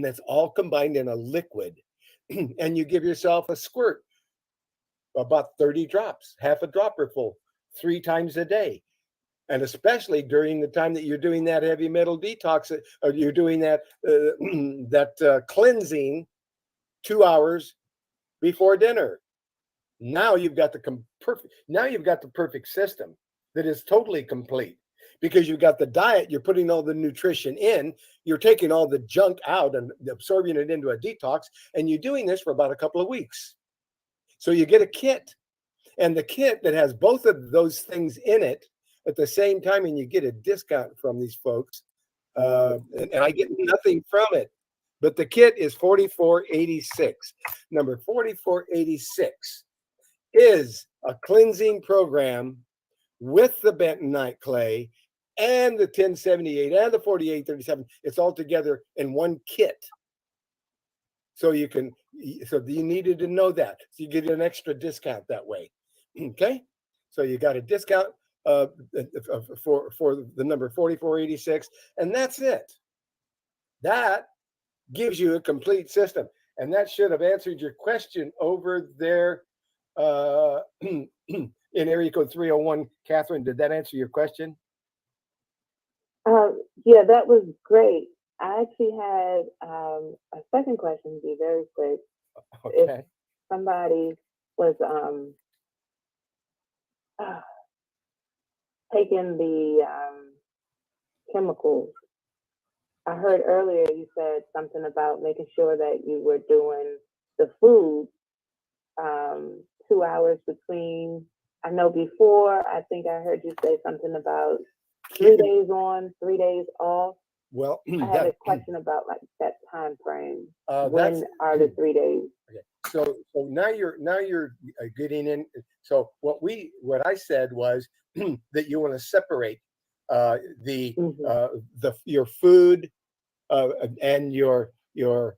that's all combined in a liquid. And you give yourself a squirt, about 30 drops, half a dropper full, 3 times a day. And especially during the time that you're doing that heavy metal detox, or you're doing that cleansing 2 hours before dinner. Now you've got the perfect system that is totally complete, because you've got the diet, you're putting all the nutrition in, you're taking all the junk out and absorbing it into a detox, and you're doing this for about a couple of weeks. So you get a kit, and the kit that has both of those things in it at the same time, and you get a discount from these folks, and I get nothing from it. But the kit is $44.86. Number 4486 is a cleansing program with the bentonite clay and the 1078 and the 4837. It's all together in one kit. So you needed to know that. So you get an extra discount that way. Okay? So you got a discount for the number 4486, and that's it. That gives you a complete system. And that should have answered your question over there in area code 301. Catherine, did that answer your question? Yeah, that was great. I actually had a second question, to be very quick. Okay. If somebody was taking the chemicals, I heard earlier you said something about making sure that you were doing the food 2 hours between. I know before, I think I heard you say something about 3 days on, 3 days off. Well, I had a question about like that time frame. When are the 3 days? Okay. So now you're getting in. So what I said was that you want to separate your food and your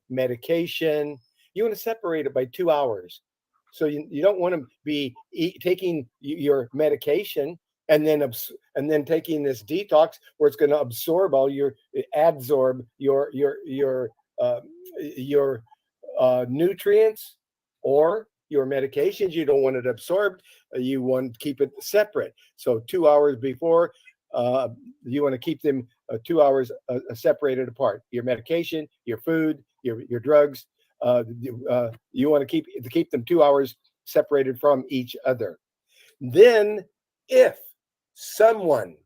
medication. You want to separate it by 2 hours. So you don't want to be taking your medication and then taking this detox where it's going to absorb your nutrients or your medications. You don't want it absorbed. You want to keep it separate. So 2 hours before, you want to keep them 2 hours separated apart. Your medication, your food, your drugs. You want to keep them 2 hours separated from each other. Then, if someone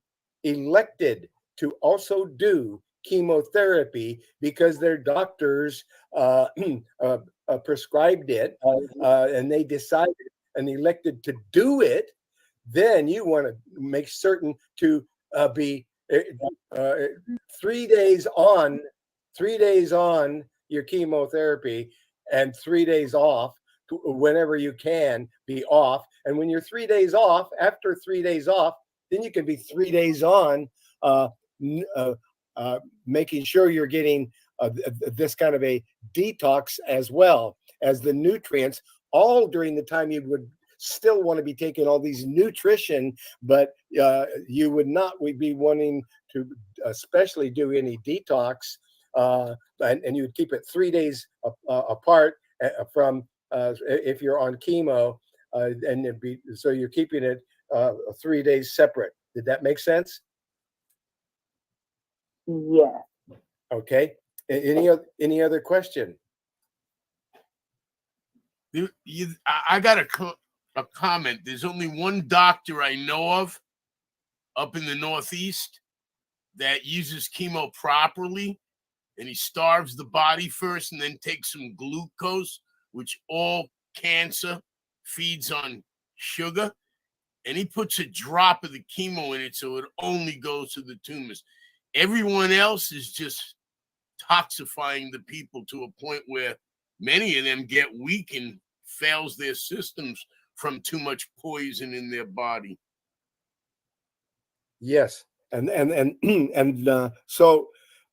elected to also do chemotherapy because their doctors prescribed it, and they decided and elected to do it, then you want to make certain to be 3 days on, 3 days on your chemotherapy and 3 days off whenever you can be off. And when you're 3 days off, after 3 days off, then you can be 3 days on, making sure you're getting this kind of a detox as well as the nutrients, all during the time you would still want to be taking all these nutrition, but you would not be wanting to especially do any detox, and you would keep it 3 days apart from if you're on chemo, and it'd be, so you're keeping it 3 days separate. Did that make sense? Yeah. Okay. Any other question? I got a comment. There's only one doctor I know of up in the Northeast that uses chemo properly, and he starves the body first and then takes some glucose, which all cancer feeds on sugar, and he puts a drop of the chemo in it so it only goes to the tumors. Everyone else is just toxifying the people to a point where many of them get weak and fails their systems from too much poison in their body. Yes, and so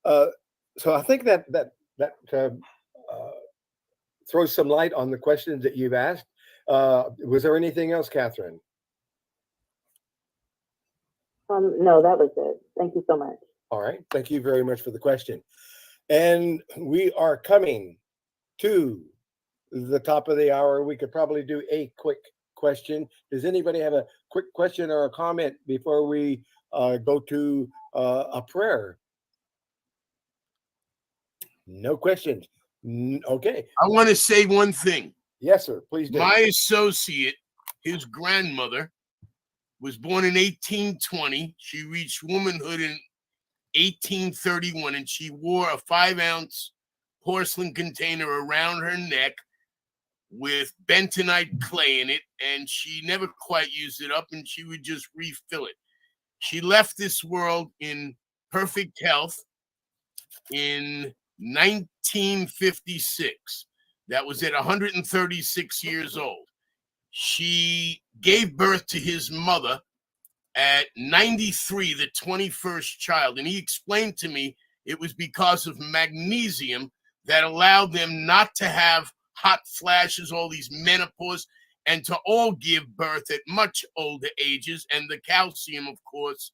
I think that throws some light on the questions that you've asked. Was there anything else, Catherine? No, that was it. Thank you so much. All right, thank you very much for the question. And we are coming to the top of the hour. We could probably do a quick question. Does anybody have a quick question or a comment before we go to a prayer? No questions. Okay. I want to say one thing. Yes, sir. Please do. My associate, his grandmother, was born in 1820. She reached womanhood in 1831, and she wore a 5-ounce porcelain container around her neck with bentonite clay in it, and she never quite used it up, and she would just refill it. She left this world in perfect health in 1956. That was at 136 years old. She gave birth to his mother at 93, the 21st child. And he explained to me it was because of magnesium that allowed them not to have hot flashes, all these menopause, and to all give birth at much older ages. And the calcium, of course,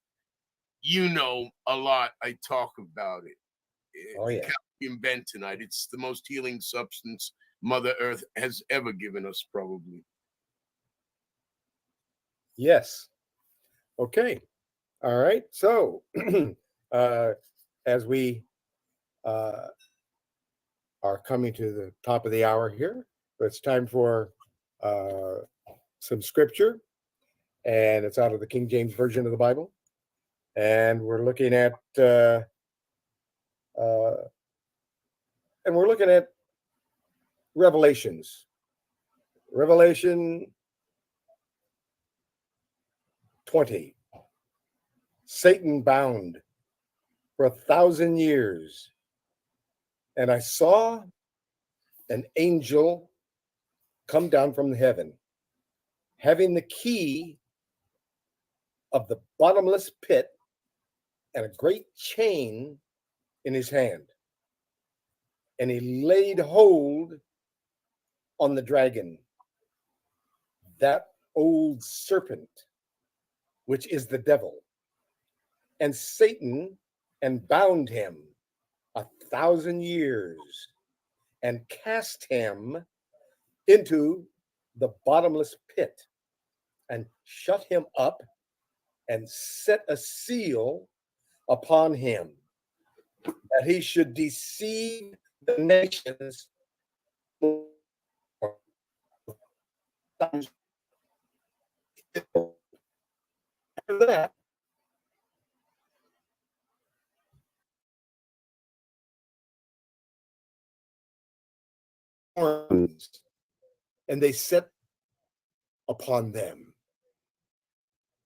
you know a lot. I talk about it. Oh, yeah. Calcium bentonite. It's the most healing substance Mother Earth has ever given us, probably. Yes. Okay. All right. So as we are coming to the top of the hour here, it's time for some scripture, and it's out of the King James Version of the Bible, and we're looking at Revelations. Revelation 20. Satan bound for 1,000 years. And I saw an angel come down from heaven, having the key of the bottomless pit and a great chain in his hand. And he laid hold on the dragon, that old serpent, which is the devil, and Satan, and bound him 1,000 years, and cast him into the bottomless pit, and shut him up, and set a seal upon him, that he should deceive the nations after that, and they set upon them,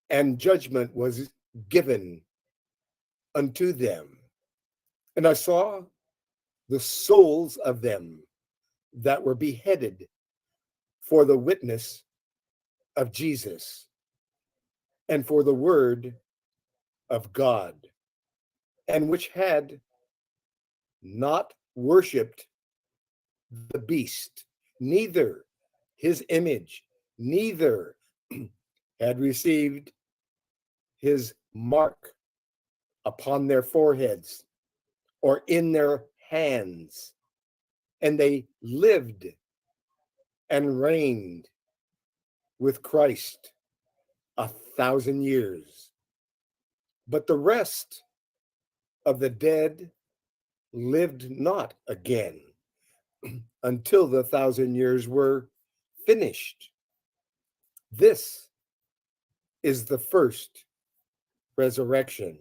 and judgment was given unto them. And I saw the souls of them that were beheaded for the witness of Jesus and for the word of God, and which had not worshipped the beast, neither his image, neither had received his mark upon their foreheads or in their hands. And they lived and reigned with Christ 1,000 years. But the rest of the dead lived not again until the 1,000 years were finished. This is the first resurrection.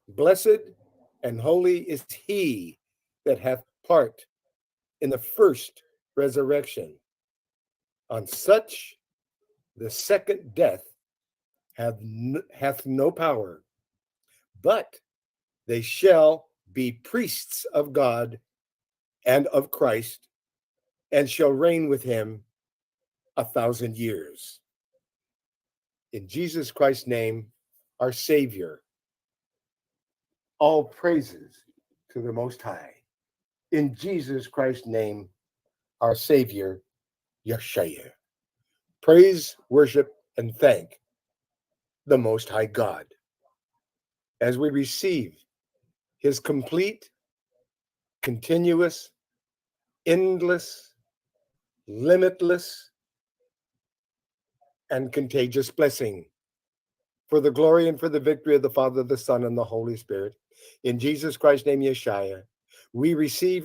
Blessed and holy is he that hath part in the first resurrection. On such the second death hath no power, but they shall be priests of God and of Christ, and shall reign with him 1,000 years. In Jesus Christ's name, our Savior, all praises to the Most High. In Jesus Christ's name, our Savior, Yeshua. Praise, worship, and thank the Most High God as we receive his complete, continuous, endless, limitless, and contagious blessing for the glory and for the victory of the Father, the Son, and the Holy Spirit. In Jesus Christ's name, Yeshua, we receive.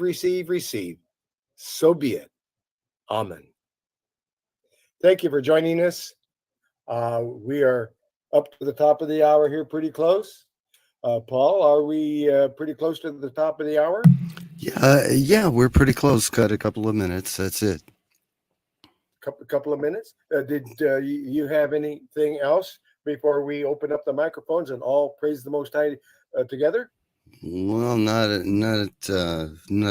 So be it. Amen. Thank you for joining us. We are up to the top of the hour here, pretty close. Paul, are we pretty close to the top of the hour? Yeah, we're pretty close. Got a couple of minutes. That's it. Couple of minutes. Did you have anything else before we open up the microphones and all praise the Most High together? Well, not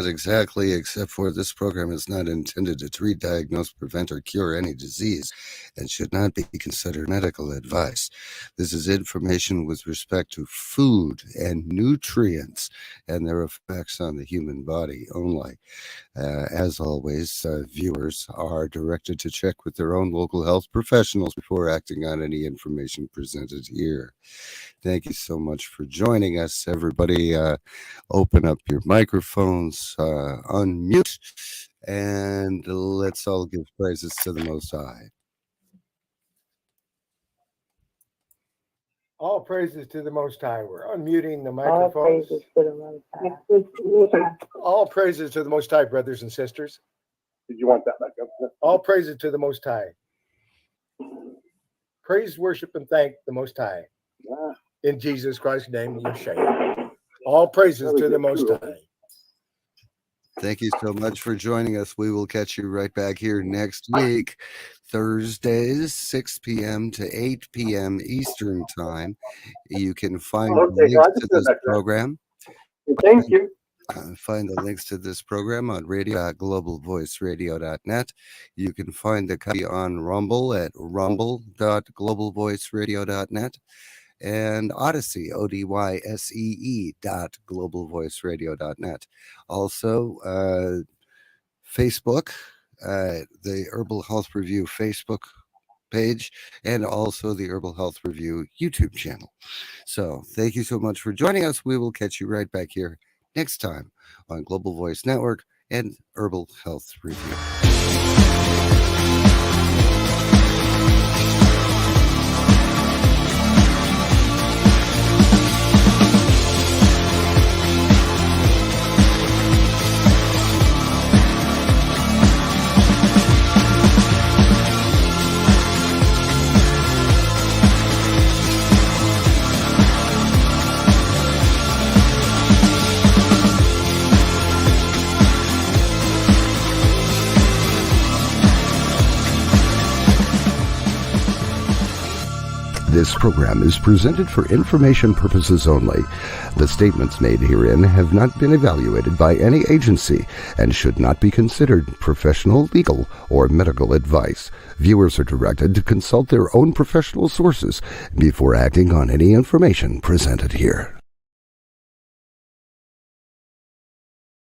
exactly, except for this program is not intended to treat, diagnose, prevent, or cure any disease and should not be considered medical advice. This is information with respect to food and nutrients and their effects on the human body only. As always, viewers are directed to check with their own local health professionals before acting on any information presented here. Thank you so much for joining us, everybody. Open up your microphones, unmute, and let's all give praises to the Most High. All praises to the Most High. We're unmuting the All microphones. praises to the Most High. All praises to the Most High, brothers and sisters. Did you want that back up? All praises to the Most High. Praise, worship, and thank the Most High. Yeah. In Jesus Christ's name, Yeshua. All praises to the Most High. Thank you so much for joining us. We will catch you right back here next week, Thursdays, 6 p.m. to 8 p.m. Eastern Time. You can find links to this program. Thank you. Find the links to this program on radio.globalvoiceradio.net. You can find the copy on Rumble at rumble.globalvoiceradio.net. and Odyssey, ODYSEE.globalvoiceradio.net. Also, Facebook, the Herbal Health Review Facebook page, and also the Herbal Health Review YouTube channel. So thank you so much for joining us. We will catch you right back here next time on Global Voice Network and Herbal Health Review. This program is presented for information purposes only. The statements made herein have not been evaluated by any agency and should not be considered professional, legal, or medical advice. Viewers are directed to consult their own professional sources before acting on any information presented here.